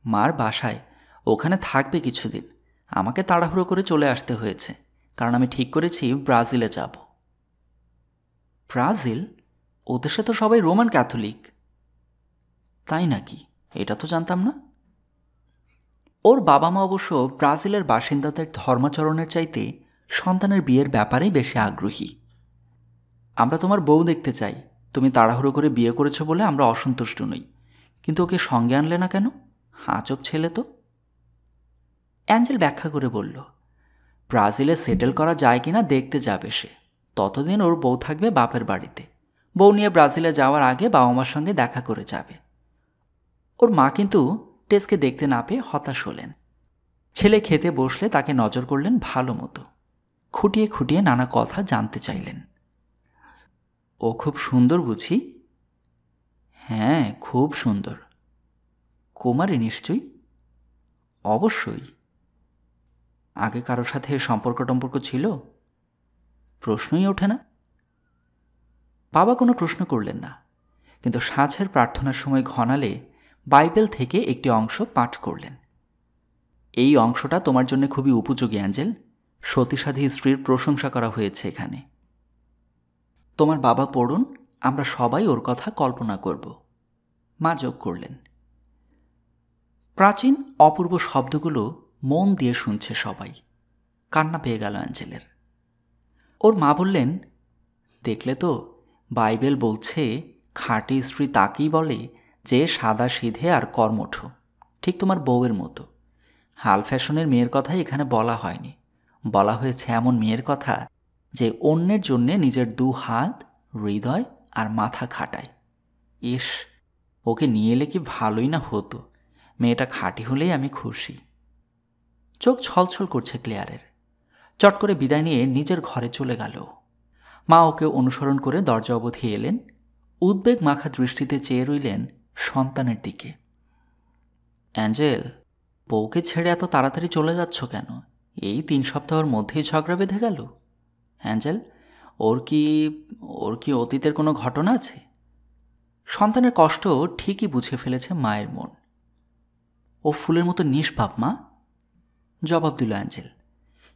মার বাসায়, ওখানে থাকবে কিছুদিন। আমাকে তাড়াহুড়ো করে চলে আসতে হয়েছে, কারণ আমি ঠিক করেছি ব্রাজিলে যাব। ব্রাজিল? ও দেশে তো সবাই রোমান ক্যাথলিক। তাই নাকি? এটা তো জানতাম না। ওর বাবা মা অবশ্য ব্রাজিলের বাসিন্দাদের ধর্মাচরণের চাইতে সন্তানের বিয়ের ব্যাপারেই বেশি আগ্রহী। আমরা তোমার বউ দেখতে চাই। তুমি তাড়াহুড়ো করে বিয়ে করেছো বলে আমরা অসন্তুষ্ট নই, কিন্তু ওকে সঙ্গে আনলে না কেন? আজব ছেলে তো। অ্যাঞ্জেল ব্যাখ্যা করে বলল, ব্রাজিলে সেটেল করা যায় কিনা দেখতে যাবে সে। ততদিন ওর বউ থাকবে বাপের বাড়িতে। বউ নিয়ে ব্রাজিলে যাওয়ার আগে বাবা মার সঙ্গে দেখা করে যাবে। ওর মা কিন্তু টেসকে দেখতে না পেয়ে হতাশ হলেন। ছেলে খেতে বসলে তাকে নজর করলেন ভালো মতো। খুঁটিয়ে খুঁটিয়ে নানা কথা জানতে চাইলেন। ও খুব সুন্দর বুঝি? হ্যাঁ, খুব সুন্দর। কুমারী নিশ্চয়ই? অবশ্যই। আগে কারোর সাথে সম্পর্ক ছিল? প্রশ্নই ওঠে না। বাবা কোনো প্রশ্ন করলেন না, কিন্তু সাঁঝের প্রার্থনার সময় ঘনালে বাইবেল থেকে একটি অংশ পাঠ করলেন। এই অংশটা তোমার জন্য খুবই উপযোগী অ্যাঞ্জেল। সতীসাধী স্ত্রীর প্রশংসা করা হয়েছে এখানে। তোমার বাবা পড়ুন, আমরা সবাই ওর কথা কল্পনা করব। মা যোগ করলেন। প্রাচীন অপূর্ব শব্দগুলো মন দিয়ে শুনছে সবাই। কান্না পেয়ে গেল অ্যাঞ্জেলের। ওর মা বললেন, দেখলে তো, বাইবেল বলছে খাঁটি স্ত্রী তাকেই বলে যে সাদা সিধে আর কর্মঠ, ঠিক তোমার বউয়ের মতো। হাল ফ্যাশনের মেয়ের কথাই এখানে বলা হয়নি। বলা হয়েছে এমন মেয়ের কথা যে অন্যের জন্যে নিজের 2 হাত, হৃদয় আর মাথা খাটায়। ইস, ওকে নিয়ে এলে কি ভালোই না হতো। মেয়েটা খাঁটি হলেই আমি খুশি। চোখ ছলছল করছে ক্লেয়ারের। চট করে বিদায় নিয়ে নিজের ঘরে চলে গেল। মা ওকে অনুসরণ করে দরজা অবধি এলেন। উদ্বেগ মাখা দৃষ্টিতে চেয়ে রইলেন সন্তানের দিকে। অ্যাঞ্জেল, বউকে ছেড়ে এত তাড়াতাড়ি চলে যাচ্ছ কেন? এই 3 সপ্তাহের মধ্যেই ঝগড়া বেঁধে গেল। অ্যাঞ্জেল, ওর কি অতীতের কোনো ঘটনা আছে? সন্তানের কষ্ট ঠিকই বুঝে ফেলেছে মায়ের মন। ও ফুলের মতো নিষ্পাপ মা, জবাব দিল অ্যাঞ্জেল,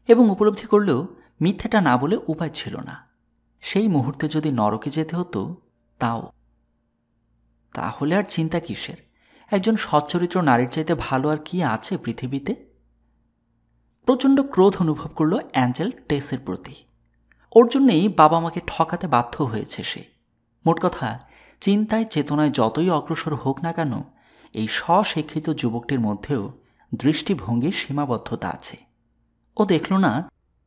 এবং উপলব্ধি করলেও মিথ্যেটা না বলে উপায় ছিল না। সেই মুহূর্তে যদি নরকে যেতে হতো তাও। তাহলে আর চিন্তা কিসের? একজন সচ্চরিত্র নারীর চাইতে ভালো আর কি আছে পৃথিবীতে? প্রচণ্ড ক্রোধ অনুভব করল অ্যাঞ্জেল টেসের প্রতি। ওর জন্যেই বাবা মাকে ঠকাতে বাধ্য হয়েছে সে। মোট কথা, চিন্তায় চেতনায় যতই অগ্রসর হোক না কেন, এই স্বশিক্ষিত যুবকটির মধ্যেও দৃষ্টিভঙ্গির সীমাবদ্ধতা আছে। ও দেখল না,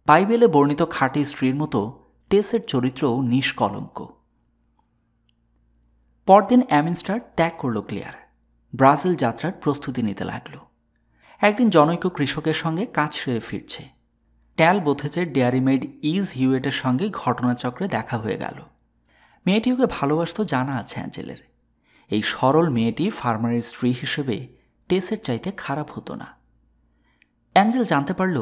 বাইবেলে বর্ণিত খাঁটি স্ত্রীর মতো টেসের চরিত্রও নিষ্কলঙ্ক। পরদিন অ্যামিনস্টার ত্যাগ করল ক্লেয়ার। ব্রাজিল যাত্রার প্রস্তুতি নিতে লাগল। একদিন জনৈক কৃষকের সঙ্গে কাজ সেরে ফিরছে। ট্যাল বোথেজের ডেয়ারিমেড ইজ হিউয়েটের সঙ্গে ঘটনাচক্রে দেখা হয়ে গেল। মেয়েটি ওকে ভালোবাসত জানা আছে অ্যাঞ্জেলের। এই সরল মেয়েটি ফার্মারের স্ত্রী হিসেবে টেসের চাইতে খারাপ হতো না। অ্যাঞ্জেল জানতে পারল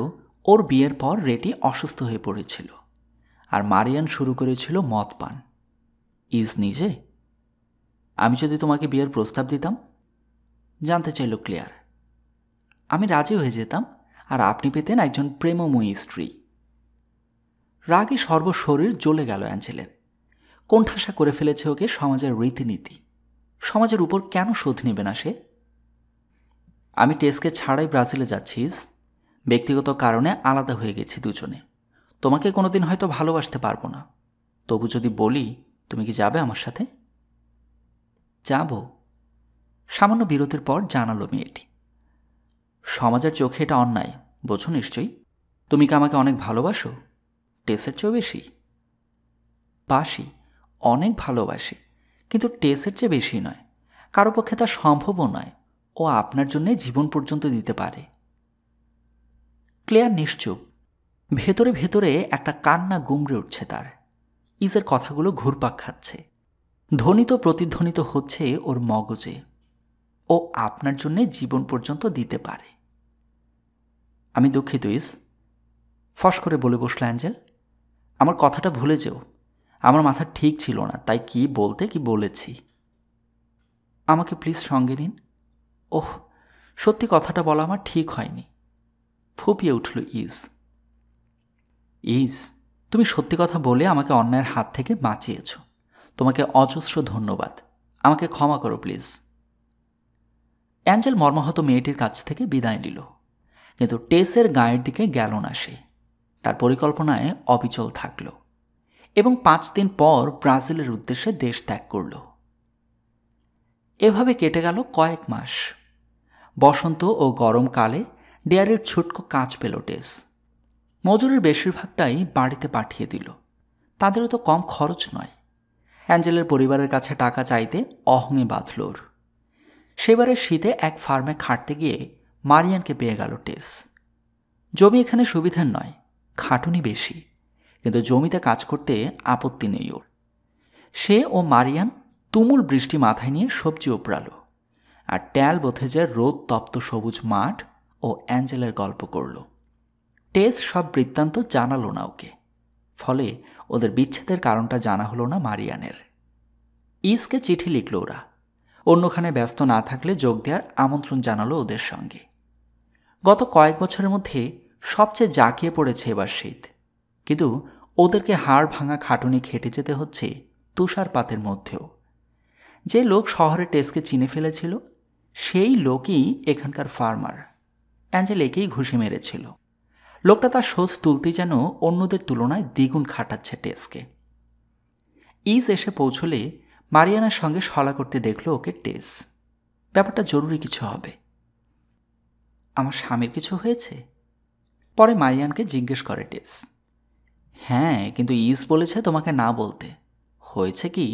ওর বিয়ের পর রেটি অসুস্থ হয়ে পড়েছিল, আর মারিয়ান শুরু করেছিল মদ পান। ইজ নিজে, আমি যদি তোমাকে বিয়ের প্রস্তাব দিতাম? জানতে চাইল ক্লেয়ার। আমি রাজি হয়ে যেতাম, আর আপনি পেতেন একজন প্রেমময়ী স্ত্রী। রাগে সর্বশরীর জ্বলে গেল অ্যাঞ্জেলের। কোণঠাসা করে ফেলেছে ওকে সমাজের রীতিনীতি। সমাজের উপর কেন শোধ নেবে না সে? আমি টেসকে ছাড়াই ব্রাজিলে যাচ্ছি। ব্যক্তিগত কারণে আলাদা হয়ে গেছি দুজনে। তোমাকে কোনোদিন হয়তো ভালোবাসতে পারবো না, তবু যদি বলি, তুমি কি যাবে আমার সাথে? যাব, সামান্য বিরতির পর জানালো মেয়েটি। সমাজের চোখে এটা অন্যায়, বোঝো নিশ্চয়ই। তুমি কি আমাকে অনেক ভালোবাসো? টেসের চেয়েও বেশি? বাসি, অনেক ভালোবাসি, কিন্তু টেসের চেয়ে বেশি নয়। কারো পক্ষে তা সম্ভবও নয়। ও আপনার জন্যে জীবন পর্যন্ত দিতে পারে। ক্লেয়ার নিশ্চুপ। ভেতরে ভেতরে একটা কান্না গুমড়ে উঠছে তার। ইজের কথাগুলো ঘুরপাক খাচ্ছে, ধ্বনিত প্রতিধ্বনিত হচ্ছে ওর মগজে। ও আপনার জন্যে জীবন পর্যন্ত দিতে পারে। আমি দুঃখিত ইস, ফস করে বলে বসল অ্যাঞ্জেল। আমার কথাটা ভুলে যেও। আমার মাথা ঠিক ছিল না, তাই কি বলতে কি বলেছি। আমাকে প্লিজ সঙ্গে নিন। ওহ, সত্যি কথাটা বলা আমার ঠিক হয়নি। ফুপিয়ে উঠল ইস। ইস, তুমি সত্যি কথা বলে আমাকে অন্যায়ের হাত থেকে বাঁচিয়েছ। তোমাকে অজস্র ধন্যবাদ। আমাকে ক্ষমা করো প্লিজ। অ্যাঞ্জেল মর্মাহত মেয়েটির কাছ থেকে বিদায় নিল, কিন্তু টেসের গায়ের দিকে গেল না সে। তার পরিকল্পনায় অবিচল থাকল এবং 5 দিন পর ব্রাজিলের উদ্দেশ্যে দেশ ত্যাগ করল। এভাবে কেটে গেল কয়েক মাস। বসন্ত ও গরমকালে ডেয়ারির ছুটকো কাজ পেল টেস। মজুরের বেশিরভাগটাই বাড়িতে পাঠিয়ে দিল। তাদেরও তো কম খরচ নয়। অ্যাঞ্জেলের পরিবারের কাছে টাকা চাইতে অহংয়ে বাঁধল ওর। সেবারের শীতে এক ফার্মে খাটতে গিয়ে মারিয়ানকে পেয়ে গেল টেস। জমি এখানে সুবিধার নয়, খাটুনি বেশি, কিন্তু জমিতে কাজ করতে আপত্তি নেই ওর। সে ও মারিয়ান তুমুল বৃষ্টি মাথায় নিয়ে সবজি ওপড়াল, আর ট্যাল বোথেজের রোদ তপ্ত সবুজ মাঠ ও অ্যাঞ্জেলের গল্প করল। টেস সব বৃত্তান্ত জানালো না ওকে, ফলে ওদের বিচ্ছেদের কারণটা জানা হলো না মারিয়ানের। ইসকে চিঠি লিখল ওরা। অন্যখানে ব্যস্ত না থাকলে যোগ দেওয়ার আমন্ত্রণ জানালো ওদের সঙ্গে। গত কয়েক বছরের মধ্যে সবচেয়ে জাঁকিয়ে পড়েছে এবার শীত, কিন্তু ওদেরকে হাড় ভাঙা খাটুনি খেটে যেতে হচ্ছে তুষারপাতের মধ্যেও। যে লোক শহরে টেসকে চিনে ফেলেছিল সেই লোকই এখানকার ফার্মার। অ্যাঞ্জেল একেই ঘুষে মেরেছিল। লোকটা তার শোধ তুলতেই যেন অন্যদের তুলনায় দ্বিগুণ খাটাচ্ছে টেসকে। ইস এসে পৌঁছলে মারিয়ানার সঙ্গে সলা করতে দেখল ওকে টেস। ব্যাপারটা জরুরি কিছু হবে। আমার স্বামীর কিছু হয়েছে? পরে মারিয়ানকে জিজ্ঞেস করে টেস। হ্যাঁ, কিন্তু ইস বলেছে তোমাকে না বলতে। হয়েছে কি,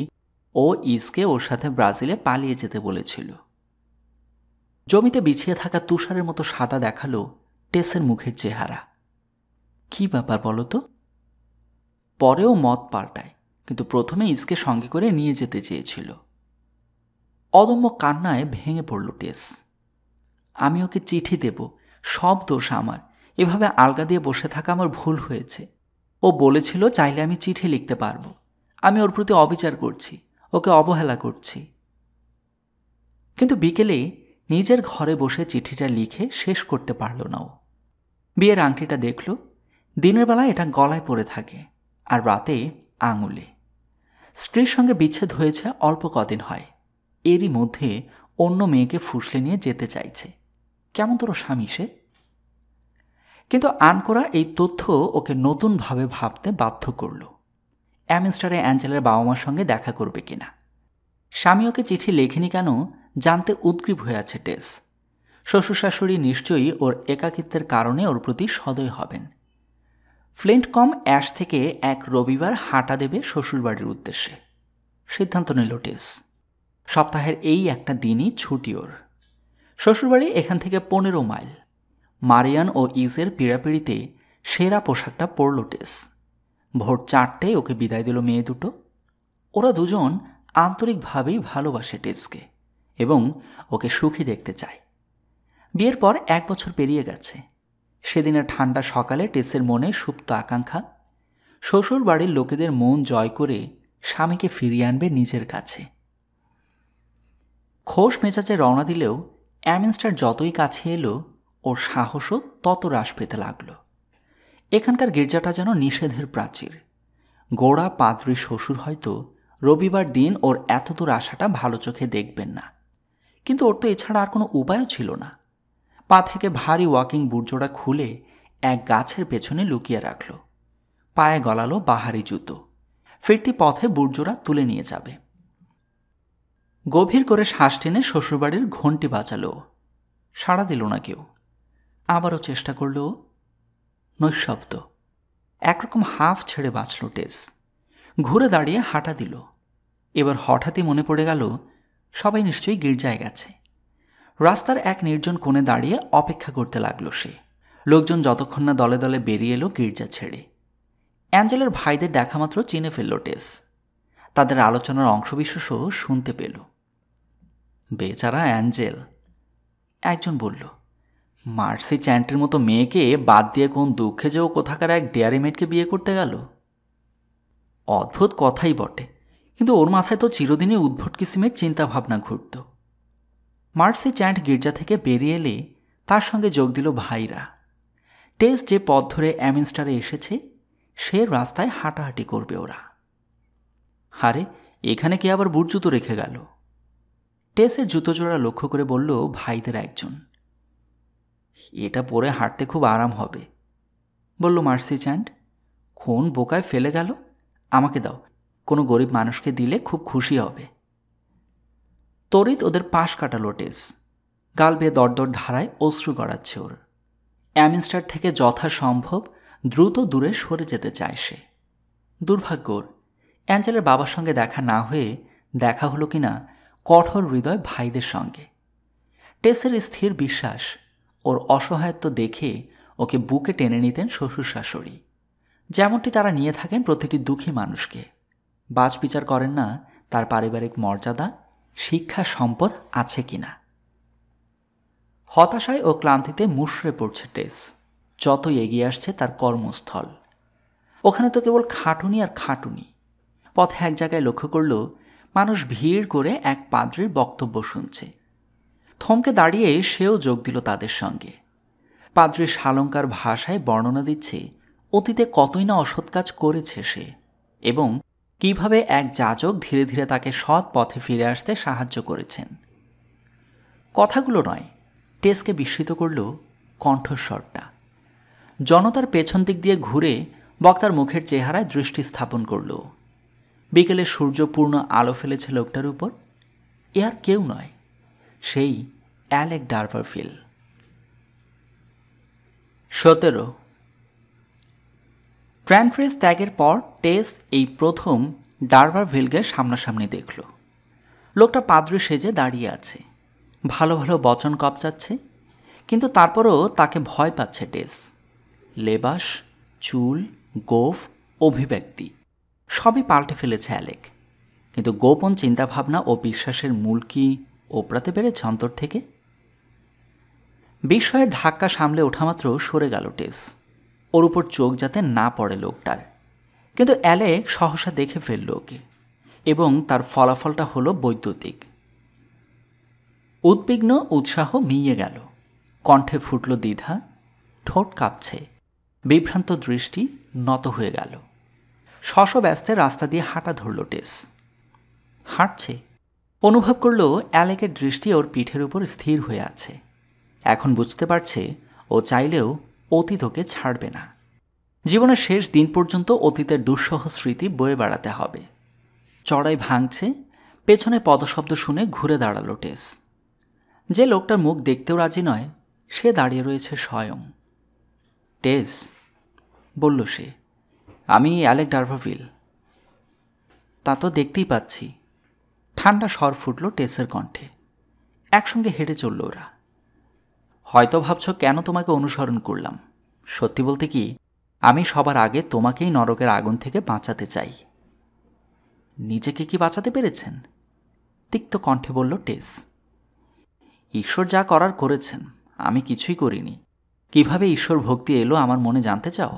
ও ইসকে ওর সাথে ব্রাজিলে পালিয়ে যেতে বলেছিল। জমিতে বিছিয়ে থাকা তুষারের মতো সাদা দেখালো টেসের মুখের চেহারা। কি ব্যাপার বলো তো? পরেও মত পাল্টায়, কিন্তু প্রথমে ইসকে সঙ্গে করে নিয়ে যেতে চেয়েছিল। অদম্য কান্নায় ভেঙে পড়ল টেস। আমি ওকে চিঠি দেব, সব দোষ আমার। এভাবে আলগা দিয়ে বসে থাকা আমার ভুল হয়েছে। ও বলেছিল চাইলে আমি চিঠি লিখতে পারবো। আমি ওর প্রতি অবিচার করছি, ওকে অবহেলা করছি। কিন্তু বিকেলে নিজের ঘরে বসে চিঠিটা লিখে শেষ করতে পারল না ও। বিয়ের আংটিটা দেখল। দিনের বেলা এটা গলায় পরে থাকে, আর রাতে আঙুলে। স্ত্রীর সঙ্গে বিচ্ছেদ হয়েছে অল্প কদিন হয়, এরই মধ্যে অন্য মেয়েকে ফুসলে নিয়ে যেতে চাইছে। কেমন তোর স্বামী সে? কিন্তু আনকোরা এই তথ্য ওকে নতুনভাবে ভাবতে বাধ্য করল। অ্যামিনস্টারে অ্যাঞ্জেলের বাবা মার সঙ্গে দেখা করবে কিনা। স্বামী ওকে চিঠি লেখেনি কেন জানতে উদ্গ্রীব হয়ে আছে টেস। শ্বশুর শাশুড়ি নিশ্চয়ই ওর একাকিত্বের কারণে ওর প্রতি সদয় হবেন। ফ্লিন্টকম অ্যাশ থেকে এক রবিবার হাঁটা দেবে শ্বশুরবাড়ির উদ্দেশ্যে। সিদ্ধান্ত নিল টেস। সপ্তাহের এই একটা দিনই ছুটি ওর। শ্বশুরবাড়ি এখান থেকে 15 মাইল। মারিয়ান ও ইজের পীড়াপিড়িতে সেরা পোশাকটা পরল টেস। ভোর 4টায় ওকে বিদায় দিল মেয়ে দুটো। ওরা দুজন আন্তরিকভাবেই ভালোবাসে টেসকে এবং ওকে সুখী দেখতে চায়। বিয়ের পর 1 বছর পেরিয়ে গেছে। সেদিনের ঠান্ডা সকালে টেসের মনে সুপ্ত আকাঙ্ক্ষা, শ্বশুর বাড়ির লোকেদের মন জয় করে স্বামীকে ফিরিয়ে আনবে নিজের কাছে। খোশ মেজাজে রওনা দিলেও অ্যামিনস্টার যতই কাছে এলো ওর সাহসও তত হ্রাস পেতে লাগল। এখানকার গির্জাটা যেন নিষেধের প্রাচীর। গোড়া পাদ্রী শ্বশুর হয়তো রবিবার দিন ওর এতদূর আসাটা ভালো চোখে দেখবেন না, কিন্তু ওর তো এছাড়া আর কোনো উপায়ও ছিল না। পা থেকে ভারী ওয়াকিং বুটজোড়া খুলে এক গাছের পেছনে লুকিয়ে রাখল। পায়ে গলালো বাহারি জুতো। ফিরতি পথে বুটজোড়া তুলে নিয়ে যাবে। গভীর করে শ্বাস টেনে শ্বশুরবাড়ির ঘণ্টি বাজালো। সাড়া দিল না কেউ। আবারও চেষ্টা করল। নৈশব্দ। একরকম হাফ ছেড়ে বাঁচল টেস। ঘুরে দাঁড়িয়ে হাঁটা দিল। এবার হঠাৎই মনে পড়ে গেল সবাই নিশ্চয়ই গির্জায় গেছে। রাস্তার এক নির্জন কোণে দাঁড়িয়ে অপেক্ষা করতে লাগল সে। লোকজন যতক্ষণ না দলে দলে বেরিয়ে এলো গির্জা ছেড়ে। অ্যাঞ্জেলের ভাইদের দেখামাত্র চিনে ফেলল টেস। তাদের আলোচনার অংশবিশেষও শুনতে পেল। বেচারা অ্যাঞ্জেল, একজন বলল। মার্সি চ্যান্টের মতো মেয়েকে বাদ দিয়ে কোন দুঃখে যে ও কোথাকার এক ডেয়ারি মেডকে বিয়ে করতে গেল। অদ্ভুত কথাই বটে, কিন্তু ওর মাথায় তো চিরদিনই উদ্ভট কিসিমের চিন্তাভাবনা ঘুরত। মার্সি চ্যান্ট গির্জা থেকে বেরিয়ে এলে তার সঙ্গে যোগ দিল ভাইরা। টেস যে পথ ধরে অ্যামিনস্টারে এসেছে সে রাস্তায় হাঁটাহাঁটি করবে ওরা। হারে, এখানে কে আবার বুট জুতো রেখে গেল? টেসের জুতো জোড়া লক্ষ্য করে বলল ভাইদের একজন। এটা পরে হাঁটতে খুব আরাম হবে, বলল মার্সি চ্যান্ট। কোন বোকায় ফেলে গেল, আমাকে দাও, কোনো গরিব মানুষকে দিলে খুব খুশি হবে। তড়িৎ ওদের পাশ কাটালো টেস। গাল বেয়ে দরদর ধারায় অশ্রু গড়াচ্ছে ওর। অ্যামিনস্টার থেকে যথাসম্ভব দ্রুত দূরে সরে যেতে চায় সে। দুর্ভাগ্য ওর, অ্যাঞ্জেলের বাবার সঙ্গে দেখা না হয়ে দেখা হলো কিনা কঠোর হৃদয় ভাইদের সঙ্গে। টেসের স্থির বিশ্বাস ওর অসহায়ত্ব দেখে ওকে বুকে টেনে নিতেন শ্বশুর শাশুড়ি, যেমনটি তারা নিয়ে থাকেন প্রতিটি দুঃখী মানুষকে। বাজ বিচার করেন না তার পারিবারিক মর্যাদা, শিক্ষা, সম্পদ আছে কিনা। হতাশায় ও ক্লান্তিতে মুষড়ে পড়ছে টেস। যতই এগিয়ে আসছে তার কর্মস্থল, ওখানে তো কেবল খাটুনি আর খাটুনি। পথে এক জায়গায় লক্ষ্য করল মানুষ ভিড় করে এক পাদ্রীর বক্তব্য শুনছে। থমকে দাঁড়িয়ে সেও যোগ দিল তাদের সঙ্গে। পাদ্রী শালঙ্কার ভাষায় বর্ণনা দিচ্ছে অতীতে কতই না অসৎ কাজ করেছে সে, এবং কিভাবে এক যাজক ধীরে ধীরে তাকে সৎ পথে ফিরে আসতে সাহায্য করেছেন। কথাগুলো নয়, টেসকে বিস্মিত করল কণ্ঠস্বরটা। জনতার পেছন দিক দিয়ে ঘুরে বক্তার মুখের চেহারায় দৃষ্টি স্থাপন করল। বিকেলে সূর্য পূর্ণ আলো ফেলেছে লোকটার উপর। এ আর কেউ নয়, সেই অ্যালেক ডারভারভিল। 17 ট্র্যান্ট্রেস ত্যাগের পর টেস এই প্রথম ডারভারভিলকে সামনাসামনি দেখল। লোকটা পাদ্রী সেজে দাঁড়িয়ে আছে, ভালো ভালো বচন কপচাচ্ছে, কিন্তু তারপরও তাকে ভয় পাচ্ছে টেস। লেবাস, চুল, গোঁফ, অভিব্যক্তি সবই পাল্টে ফেলেছে অ্যালেক, কিন্তু গোপন চিন্তাভাবনা ও বিশ্বাসের মূল কি ওপরাতে পেরেছে অন্তর থেকে? বিস্ময়ের ধাক্কা সামলে ওঠামাত্র সরে গেল টেস, ওর উপর চোখ যাতে না পড়ে লোকটার। কিন্তু অ্যালেক সহসা দেখে ফেলল ওকে, এবং তার ফলাফলটা হলো বৈদ্যুতিক। উদ্বিগ্ন উৎসাহ মিইয়ে গেল, কণ্ঠে ফুটল দ্বিধা, ঠোঁট কাঁপছে, বিভ্রান্ত দৃষ্টি নত হয়ে গেল। শশব্যস্তে রাস্তা দিয়ে হাঁটা ধরল টেস। হাঁটছে, অনুভব করল অ্যালেকের দৃষ্টি ওর পিঠের উপর স্থির হয়ে আছে। এখন বুঝতে পারছে ও চাইলেও অতীত ওকে ছাড়বে না। জীবনের শেষ দিন পর্যন্ত অতীতের দুঃসহ স্মৃতি বয়ে বেড়াতে হবে। চড়াই ভাঙছে, পেছনে পদশব্দ শুনে ঘুরে দাঁড়ালো টেস। যে লোকটার মুখ দেখতেও রাজি নয় সে দাঁড়িয়ে রয়েছে স্বয়ং। টেস, বলল সে, আমি অ্যালেক ডারভারভিল। তা তো দেখতেই পাচ্ছি। ঠান্ডা স্বর ফুটল টেসের কণ্ঠে। একসঙ্গে হেঁটে চলল ওরা। হয়তো ভাবছ কেন তোমাকে অনুসরণ করলাম। সত্যি বলতে কি, আমি সবার আগে তোমাকেই নরকের আগুন থেকে বাঁচাতে চাই। নিজেকে কি বাঁচাতে পেরেছেন? তিক্ত কণ্ঠে বলল টেস। ঈশ্বর যা করার করেছেন, আমি কিছুই করিনি। কিভাবে ঈশ্বর ভক্তি এলো আমার মনে জানতে চাও?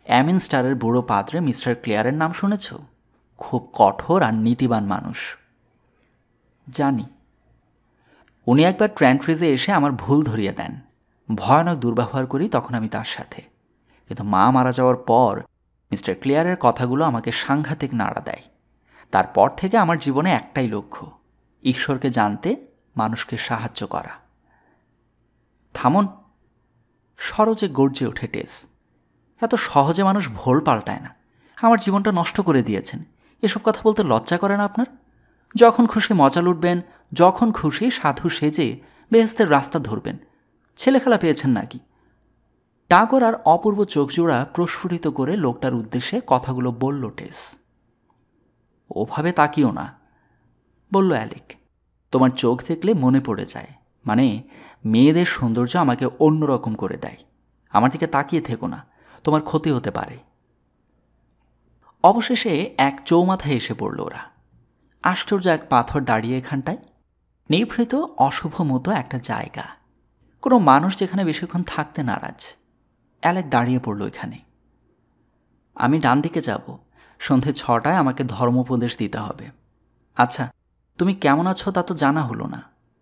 অ্যামিনস্টারের বুড়ো পাদ্রে মিস্টার ক্লেয়ারের নাম শুনেছ? খুব কঠোর আর নীতিবান মানুষ। জানি। উনি একবার ট্র্যান্ট্রিজে এসে আমার ভুল ধরিয়ে দেন। ভয়ানক দুর্ব্যবহার করি তখন আমি তার সাথে, কিন্তু মা মারা যাওয়ার পর মিস্টার ক্লিয়ারের কথাগুলো আমাকে সাংঘাতিক নাড়া দেয়। তারপর থেকে আমার জীবনে একটাই লক্ষ্য, ঈশ্বরকে জানতে, মানুষকে সাহায্য করা। থামুন, সরজে গর্জে ওঠে টেস। এত সহজে মানুষ ভোল পাল্টায় না। আমার জীবনটা নষ্ট করে দিয়েছেন। এসব কথা বলতে লজ্জা করে না আপনার? যখন খুশি মজা লুটবেন, যখন খুশি সাধু সেজে বেহেস্তের রাস্তা ধরবেন। ছেলেখেলা পেয়েছেন নাকি? টাগর আর অপূর্ব চোখজোড়া প্রস্ফুটিত করে লোকটার উদ্দেশ্যে কথাগুলো বলল টেস। ওভাবে তাকিও না, বলল অ্যালেক। তোমার চোখ দেখলে মনে পড়ে যায়, মানে মেয়েদের সৌন্দর্য আমাকে অন্যরকম করে দেয়। আমার দিকে তাকিয়ে থেকো না, তোমার ক্ষতি হতে পারে। অবশেষে এক চৌমাথায় এসে পড়ল ওরা। আশ্চর্য এক পাথর দাঁড়িয়ে এখানটায়, নিভৃত অশুভ মতো একটা জায়গা। কোনো মানুষ যেখানে বেশিক্ষণ থাকতে নারাজ। অ্যালেক দাঁড়িয়ে পড়ল এখানে। আমি ডান দিকে যাব, সন্ধে 6টায় আমাকে ধর্মোপদেশ দিতে হবে। আচ্ছা, তুমি কেমন আছো তা তো জানা হলো না।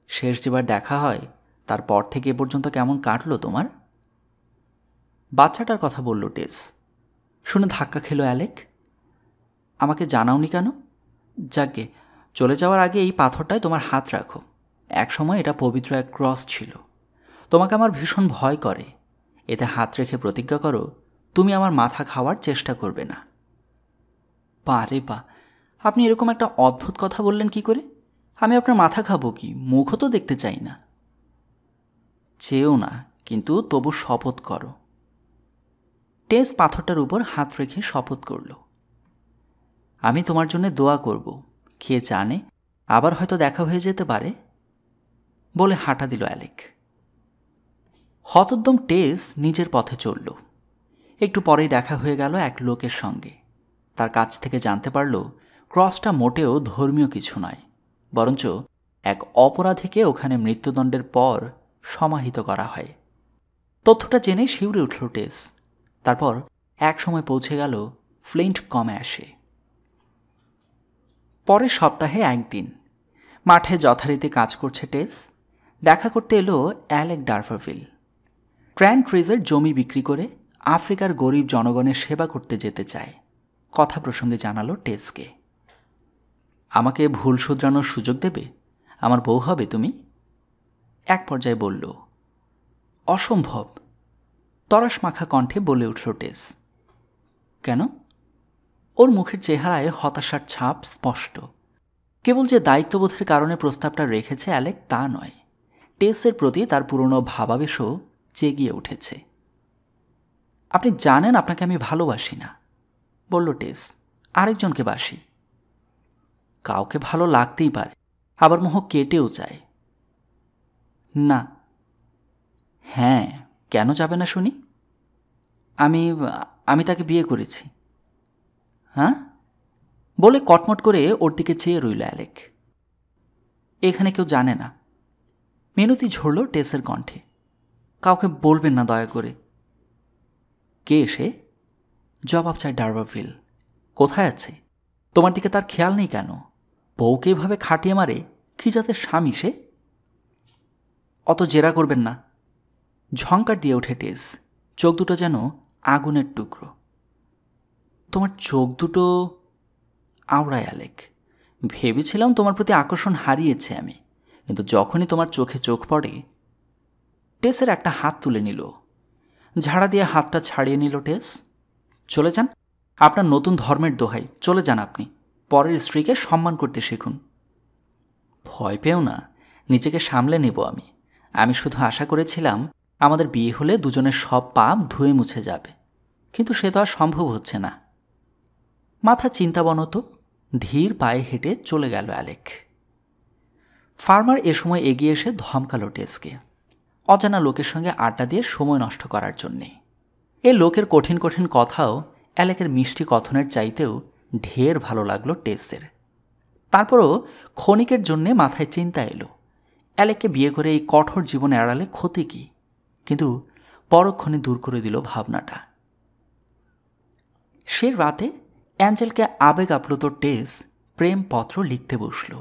শেষ যেবার দেখা হয় তারপর থেকে এ পর্যন্ত কেমন কাটলো তোমার? বাচ্চাটার কথা বলল টেস। শুনে ধাক্কা খেল অ্যালেক। আমাকে জানাওনি কেন? যাকে, চলে যাওয়ার আগে এই পাথরটায় তোমার হাত রাখো। একসময় এটা পবিত্র এক ক্রস ছিল। তোমাকে আমার ভীষণ ভয় করে। এতে হাত রেখে প্রতিজ্ঞা করো তুমি আমার মাথা খাওয়ার চেষ্টা করবে না। বারে বা, আপনি এরকম একটা অদ্ভুত কথা বললেন কি করে? আমি আপনার মাথা খাবো কি? মুখও তো দেখতে চাই না। চেয়েও না, কিন্তু তবু শপথ করো। টেস পাথরটার উপর হাত রেখে শপথ করল। আমি তোমার জন্য দোয়া করব, কে জানে আবার হয়তো দেখা হয়ে যেতে পারে, বলে হাঁটা দিল অ্যালেক। হতোদ্যম টেস নিজের পথে চলল। একটু পরেই দেখা হয়ে গেল এক লোকের সঙ্গে। তার কাছ থেকে জানতে পারল ক্রসটা মোটেও ধর্মীয় কিছু নয়, বরঞ্চ এক অপরাধীকে ওখানে মৃত্যুদণ্ডের পর সমাহিত করা হয়। তথ্যটা জেনে শিউরে উঠল টেস। তারপর এক সময় পৌঁছে গেল ফ্লিন্ট কম্যাশে। পরের সপ্তাহে একদিন মাঠে যথারীতি কাজ করছে টেস। দেখা করতে এলো অ্যালেক ডারভারভিল। ট্র্যান্ট রিজের জমি বিক্রি করে আফ্রিকার গরিব জনগণের সেবা করতে যেতে চায়। কথা প্রসঙ্গে জানালো টেসকে। আমাকে ভুল শুধরানোর সুযোগ দেবে? আমার বউ হবে তুমি? এক পর্যায়ে বলল। অসম্ভব, তরস মাখা কণ্ঠে বলে উঠল টেস। কেন? ওর মুখের চেহারায় হতাশার ছাপ স্পষ্ট। কেবল যে দায়িত্ববোধের কারণে প্রস্তাবটা রেখেছে অ্যালেক তা নয়, টেসের প্রতি তার পুরনো ভাবাবেশও জেগিয়ে উঠেছে। আপনি জানেন আপনাকে আমি ভালোবাসি না, বলল টেস। আরেকজনকে বাসি। কাউকে ভালো লাগতেই পারে, আবার মোহ কেটেও যায়। না। হ্যাঁ, কেন যাবে না শুনি? আমি আমি তাকে বিয়ে করেছি। হ্যাঁ, বলে কটমট করে ওর দিকে চেয়ে রইল অ্যালেক। এখানে কেউ জানে না। মিনতি ঝরল টেসের কণ্ঠে। কাউকে বলবেন না দয়া করে। কে সে? জবাব চায় ডারভারভিল। কোথায় আছে? তোমার দিকে তার খেয়াল নেই কেন? বউকে এভাবে খাটিয়ে মারে, কি জাতের স্বামী সে? অত জেরা করবেন না। ঝংকার দিয়ে ওঠে টেস, চোখ দুটো যেন আগুনের টুকরো। তোমার চোখ দুটো আওড়ায় অ্যালেক। ভেবেছিলাম তোমার প্রতি আকর্ষণ হারিয়েছে আমি, কিন্তু যখনই তোমার চোখে চোখ পড়ে। টেসের একটা হাত তুলে নিল। ঝাড়া দিয়ে হাতটা ছাড়িয়ে নিল টেস। চলে যান, আপনার নতুন ধর্মের দোহাই, চলে যান আপনি। পরের স্ত্রীকে সম্মান করতে শিখুন। ভয় পেও না, নিজেকে সামলে নেব আমি। আমি শুধু আশা করেছিলাম আমাদের বিয়ে হলে দুজনের সব পাপ ধুয়ে মুছে যাবে, কিন্তু সে তো আর সম্ভব হচ্ছে না। মাথা চিন্তাবনত ধীর পায়ে হেঁটে চলে গেল অ্যালেক। ফার্মার এ সময় এগিয়ে এসে ধমকালো টেসকে, অজানা লোকের সঙ্গে আড্ডা দিয়ে সময় নষ্ট করার জন্যে। এ লোকের কঠিন কঠিন কথাও অ্যালেকের মিষ্টি কথনের চাইতেও ঢের ভালো লাগলো টেসের। তারপরও ক্ষণিকের জন্যে মাথায় চিন্তা এলো, অ্যালেককে বিয়ে করে এই কঠোর জীবনে এড়ালে ক্ষতি কি? কিন্তু পরক্ষণে দূর করে দিল ভাবনাটা। সে রাতে অ্যাঞ্জেলকে আবেগ আপ্লুত টেস প্রেমপত্র লিখতে বসল।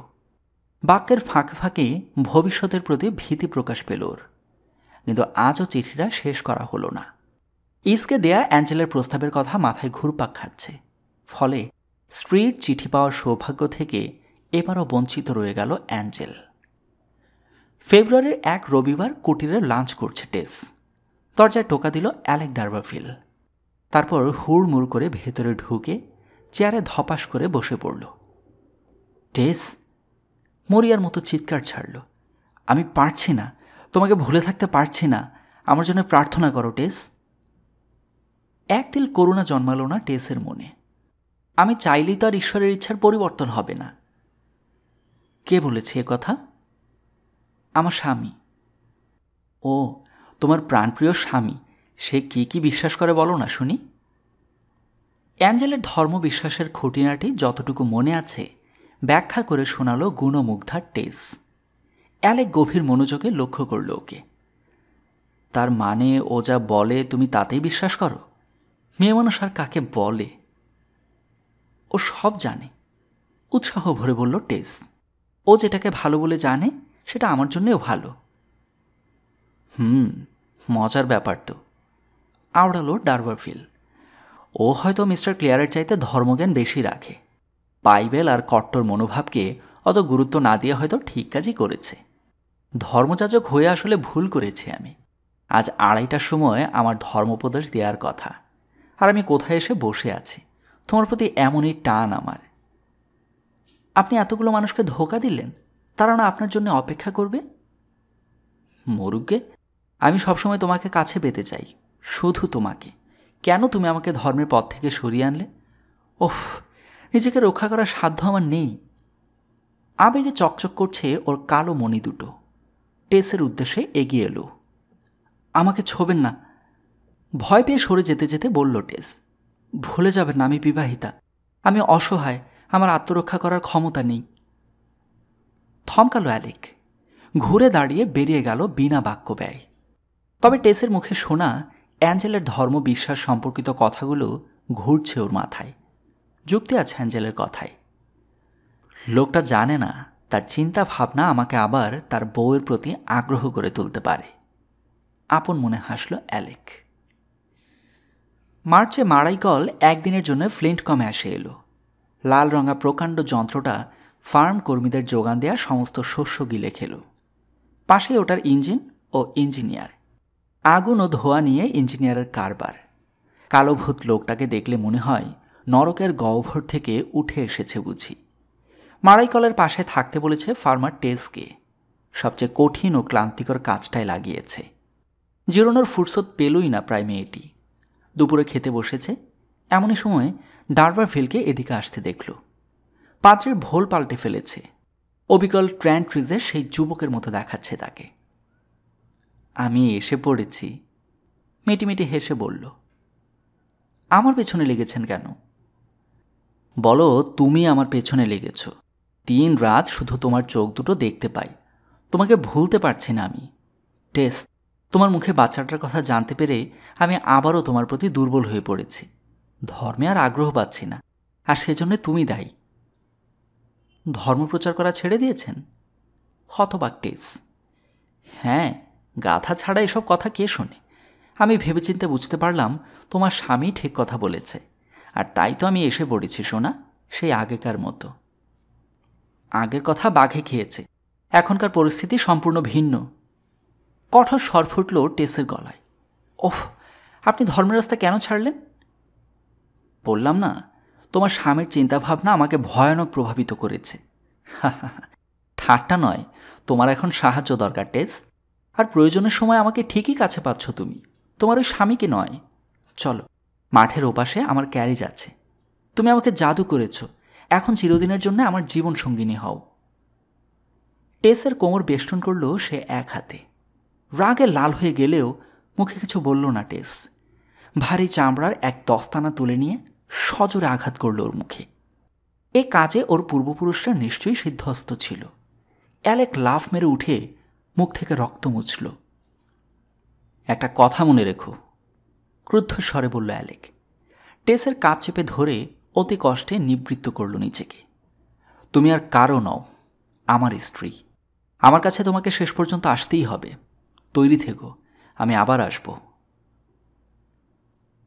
বাক্যের ফাঁকে ফাঁকে ভবিষ্যতের প্রতি ভীতি প্রকাশ পেল ওর। কিন্তু আজও চিঠিটা শেষ করা হলো না। ইসকে দেয়া অ্যাঞ্জেলের প্রস্তাবের কথা মাথায় ঘুরপাক খাচ্ছে। ফলে স্ত্রীর চিঠি পাওয়ার সৌভাগ্য থেকে এবারও বঞ্চিত রয়ে গেল অ্যাঞ্জেল। ফেব্রুয়ারির এক রবিবার কুটিরে লাঞ্চ করছে টেস। দরজায় টোকা দিল অ্যালেক ডারভারভিল। তারপর হুড়মুড় করে ভেতরে ঢুকে চেয়ারে ধপাস করে বসে পড়ল। টেস, মরিয়ার মতো চিৎকার ছাড়ল। আমি পারছি না, তোমাকে ভুলে থাকতে পারছি না। আমার জন্য প্রার্থনা করো টেস। এক তিল করুণা জন্মালো না টেসের মনে। আমি চাইলেই তো আর ঈশ্বরের ইচ্ছার পরিবর্তন হবে না। কে বলেছে এ কথা? আমার স্বামী। ও, তোমার প্রাণপ্রিয় স্বামী। সে কি কি বিশ্বাস করে বলো না শুনি। অ্যাঞ্জেলের ধর্মবিশ্বাসের খুঁটিনাটি যতটুকু মনে আছে ব্যাখ্যা করে শোনালো গুণমুগ্ধার টেস। অ্যালেক গভীর মনোযোগে লক্ষ্য করল ওকে। তার মানে ও যা বলে তুমি তাতেই বিশ্বাস করো? মেয়ে মানুষ আর কাকে বলে? ও সব জানে, উৎসাহ ভরে বলল টেস। ও যেটাকে ভালো বলে জানে সেটা আমার জন্যেও ভালো। মজার ব্যাপার তো, আওড়ালো ডারবারভিল। ও হয়তো মিস্টার ক্লিয়ারের চাইতে ধর্মজ্ঞান বেশি রাখে। বাইবেল আর কট্টর মনোভাবকে অত গুরুত্ব না দিয়ে হয়তো ঠিক কাজই করেছে। ধর্মযাজক হয়ে আসলে ভুল করেছি আমি। আজ 2:30টার সময় আমার ধর্মোপদেশ দেওয়ার কথা, আর আমি কোথায় এসে বসে আছি। তোমার প্রতি এমনই টান আমার। আপনি এতগুলো মানুষকে ধোঁকা দিলেন, তারা না আপনার জন্য অপেক্ষা করবে? মরুগে, আমি সবসময় তোমাকে কাছে পেতে চাই, শুধু তোমাকে। কেন তুমি আমাকে ধর্মের পথ থেকে সরিয়ে আনলে? ওফ, নিজেকে রক্ষা করার সাধ্য আমার নেই। আবেগে চকচক করছে ওর কালো মণি দুটো। টেসের উদ্দেশ্যে এগিয়ে এলো। আমাকে ছোবেন না, ভয় পেয়ে সরে যেতে যেতে বলল টেস। ভুলে যাবেন না আমি বিবাহিতা, আমি অসহায়, আমার আত্মরক্ষা করার ক্ষমতা নেই। থমকালো অ্যালেক, ঘুরে দাঁড়িয়ে বেরিয়ে গেল বিনা বাক্য ব্যয়। তবে টেসের মুখে শোনা অ্যাঞ্জেলের ধর্ম বিশ্বাস সম্পর্কিত কথাগুলো ঘুরছে ওর মাথায়। যুক্তি আছে অ্যাঞ্জেলের কথায়। লোকটা জানে না তার চিন্তা ভাবনা আমাকে আবার তার বউয়ের প্রতি আগ্রহ করে তুলতে পারে। আপন মনে হাসল অ্যালেক। মার্চে মারাইকল একদিনের জন্য ফ্লিন্টকমে এসে এলো। লাল রঙা প্রকাণ্ড যন্ত্রটা ফার্ম কর্মীদের যোগান দেয়া সমস্ত শস্য গিলে খেল। পাশে ওটার ইঞ্জিন ও ইঞ্জিনিয়ার। আগুন ও ধোঁয়া নিয়ে ইঞ্জিনিয়ারের কারবার। কালোভূত লোকটাকে দেখলে মনে হয় নরকের গহ্বর থেকে উঠে এসেছে বুঝি। মারাইকলের পাশে থাকতে বলেছে ফার্মার টেসকে। সবচেয়ে কঠিন ও ক্লান্তিকর কাজটাই লাগিয়েছে। জিরোনোর ফুরসত পেলই না প্রায় মেয়েটি। দুপুরে খেতে বসেছে, এমনই সময় ডারবারভিলকে এদিকে আসতে দেখল। পাত্রের ভোল পাল্টে ফেলেছে। অবিকল ট্র্যান্ট্রিজে সেই যুবকের মতো দেখাচ্ছে তাকে। আমি এসে পড়েছি, মিটিমিটি হেসে বলল। আমার পেছনে লেগেছেন কেন? বলো, তুমি আমার পেছনে লেগেছ। 3 রাত শুধু তোমার চোখ দুটো দেখতে পাই, তোমাকে ভুলতে পারছি না আমি। টেস, তোমার মুখে বাচ্চাটার কথা জানতে পেরে আমি আবারও তোমার প্রতি দুর্বল হয়ে পড়েছি। ধর্মে আর আগ্রহ পাচ্ছি না, আর সেজন্য তুমি দায়ী। ধর্মপ্রচার করা ছেড়ে দিয়েছেন? হতবাক টেস। হ্যাঁ, গাধা ছাড়া এসব কথা কে শোনে? আমি ভেবেচিন্তে বুঝতে পারলাম তোমার স্বামী ঠিক কথা বলেছে, আর তাই তো আমি এসে পড়েছি সোনা, সেই আগেকার মতো। আগের কথা বাঘে খেয়েছে, এখনকার পরিস্থিতি সম্পূর্ণ ভিন্ন। কঠোর স্বর ফুটল টেসের গলায়। ওহ, আপনি ধর্মের রাস্তা কেন ছাড়লেন? বললাম না, তোমার স্বামীর চিন্তাভাবনা আমাকে ভয়ানক প্রভাবিত করেছে। ঠাট্টা নয়, তোমার এখন সাহায্য দরকার টেস। আর প্রয়োজনের সময় আমাকে ঠিকই কাছে পাচ্ছ তুমি, তোমার ওই স্বামীকে নয়। চলো, মাঠের ওপাশে আমার ক্যারেজ আছে। তুমি আমাকে জাদু করেছ, এখন চিরদিনের জন্য আমার জীবন সঙ্গিনী হও। টেসের কোমর বেষ্টন করল সে এক হাতে। রাগে লাল হয়ে গেলেও মুখে কিছু বলল না টেস। ভারী চামড়ার এক দস্তানা তুলে নিয়ে সজোরে আঘাত করল ওর মুখে। এ কাজে ওর পূর্বপুরুষরা নিশ্চয়ই সিদ্ধহস্ত ছিল। অ্যালেক লাফ মেরে উঠে মুখ থেকে রক্ত মুছল। একটা কথা মনে রেখো, ক্রুদ্ধ স্বরে বলল অ্যালেক। টেসের কাপ চেপে ধরে অতি কষ্টে নিবৃত্ত করল নিজেকে। তুমি আর কারো নও, আমার স্ত্রী। আমার কাছে তোমাকে শেষ পর্যন্ত আসতেই হবে। তৈরি থেকো, আমি আবার আসব।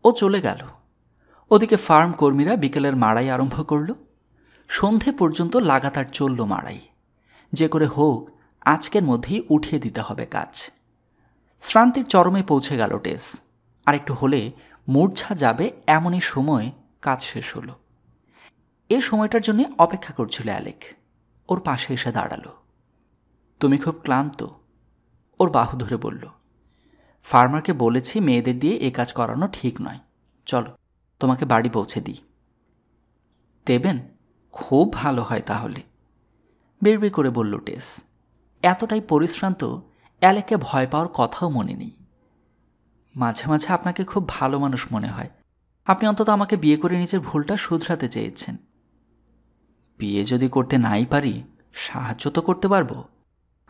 ও চলে গেল। ওদিকে ফার্ম কর্মীরা বিকেলের মাড়াই আরম্ভ করল। সন্ধে পর্যন্ত লাগাতার চলল মাড়াই। যে করে হোক আজকের মধ্যেই উঠিয়ে দিতে হবে কাজ। শ্রান্তির চরমে পৌঁছে গেল টেস। আর একটু হলে মূর্ছা যাবে এমনই সময় কাজ শেষ হলো। এ সময়টার জন্য অপেক্ষা করছিল অ্যালেক। ওর পাশে এসে দাঁড়ালো। তুমি খুব ক্লান্ত? ওর বাহু ধরে বলল। ফার্মারকে বলেছি মেয়েদের দিয়ে এ কাজ করানো ঠিক নয়। চলো, তোমাকে বাড়ি পৌঁছে দিই। দেবেন? খুব ভালো হয় তাহলে, বিড়বিড় করে বলল টেস। এতটাই পরিশ্রান্ত অ্যালেককে ভয় পাওয়ার কথাও মনে নেই। মাঝে মাঝে আপনাকে খুব ভালো মানুষ মনে হয়। আপনি অন্তত আমাকে বিয়ে করে নিজের ভুলটা শুধরাতে চেয়েছেন। বিয়ে যদি করতে নাই পারি, সাহায্য তো করতে পারবো।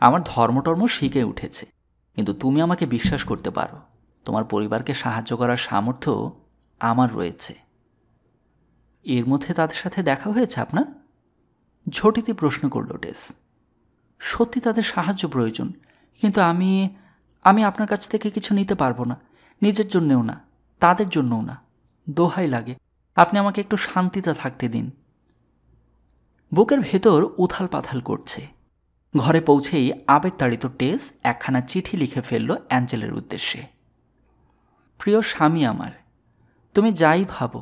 আমার ধর্মটর্ম শিখে উঠেছে। কিন্তু তুমি আমাকে বিশ্বাস করতে পারো, তোমার পরিবারকে সাহায্য করার সামর্থ্য আমার রয়েছে। এর মধ্যে তাদের সাথে দেখা হয়েছে আপনার? ঝটিতে প্রশ্ন করল টেস। সত্যি তাদের সাহায্য প্রয়োজন, কিন্তু আমি আপনার কাছ থেকে কিছু নিতে পারবো না, নিজের জন্যেও না, তাদের জন্যও না। দোহাই লাগে, আপনি আমাকে একটু শান্তিতে থাকতে দিন। বুকের ভেতর উথাল পাথাল করছে। ঘরে পৌঁছেই আবেগতাড়িত টেস একখানা চিঠি লিখে ফেলল অ্যাঞ্জেলের উদ্দেশ্যে। প্রিয় স্বামী আমার, তুমি যাই ভাবো,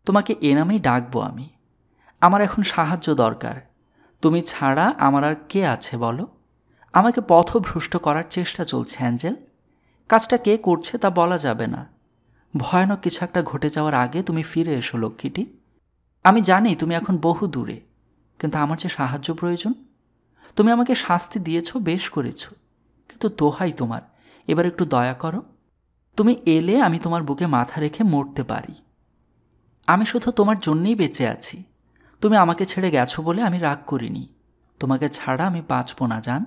তোমাকে এ নামেই ডাকবো আমি। আমার এখন সাহায্য দরকার। তুমি ছাড়া আমার আর কে আছে বলো? আমাকে পথভ্রষ্ট করার চেষ্টা চলছে অ্যাঞ্জেল। কাজটা কে করছে তা বলা যাবে না। ভয়ানক কিছু একটা ঘটে যাওয়ার আগে তুমি ফিরে এসো লক্ষ্মীটি। আমি জানি তুমি এখন বহু দূরে, কিন্তু আমার যে সাহায্য প্রয়োজন। তুমি আমাকে শাস্তি দিয়েছ, বেশ করেছ, কিন্তু দোহাই তোমার, এবার একটু দয়া করো। তুমি এলে আমি তোমার বুকে মাথা রেখে মরতে পারি। আমি শুধু তোমার জন্যেই বেঁচে আছি। তুমি আমাকে ছেড়ে গেছো বলে আমি রাগ করিনি। তোমাকে ছাড়া আমি বাঁচব না জান।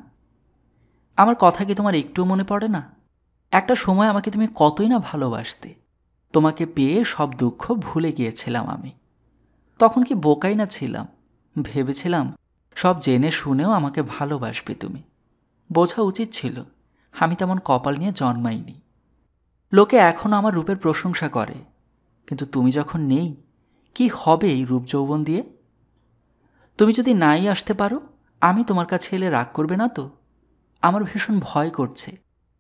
আমার কথা কি তোমার একটুও মনে পড়ে না? একটা সময় আমাকে তুমি কতই না ভালোবাসতে। তোমাকে পেয়ে সব দুঃখ ভুলে গিয়েছিলাম আমি। তখন কি বোকাই না ছিলাম, ভেবেছিলাম সব জেনে শুনেও আমাকে ভালোবাসবে তুমি। বোঝা উচিত ছিল আমি তেমন কপাল নিয়ে জন্মাইনি। লোকে এখনও আমার রূপের প্রশংসা করে, কিন্তু তুমি যখন নেই, কি হবে এই রূপ যৌবন দিয়ে? তুমি যদি নাই আসতে পারো, আমি তোমার কাছে এলে রাগ করবে না তো? আমার ভীষণ ভয় করছে,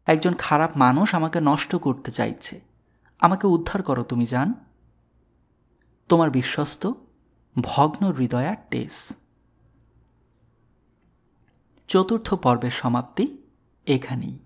একজন খারাপ মানুষ আমাকে নষ্ট করতে চাইছে। আমাকে উদ্ধার করো তুমি জান। তোমার বিশ্বস্ত ভগ্ন হৃদয়া টেস। 4র্থ পর্বের সমাপ্তি এখানেই।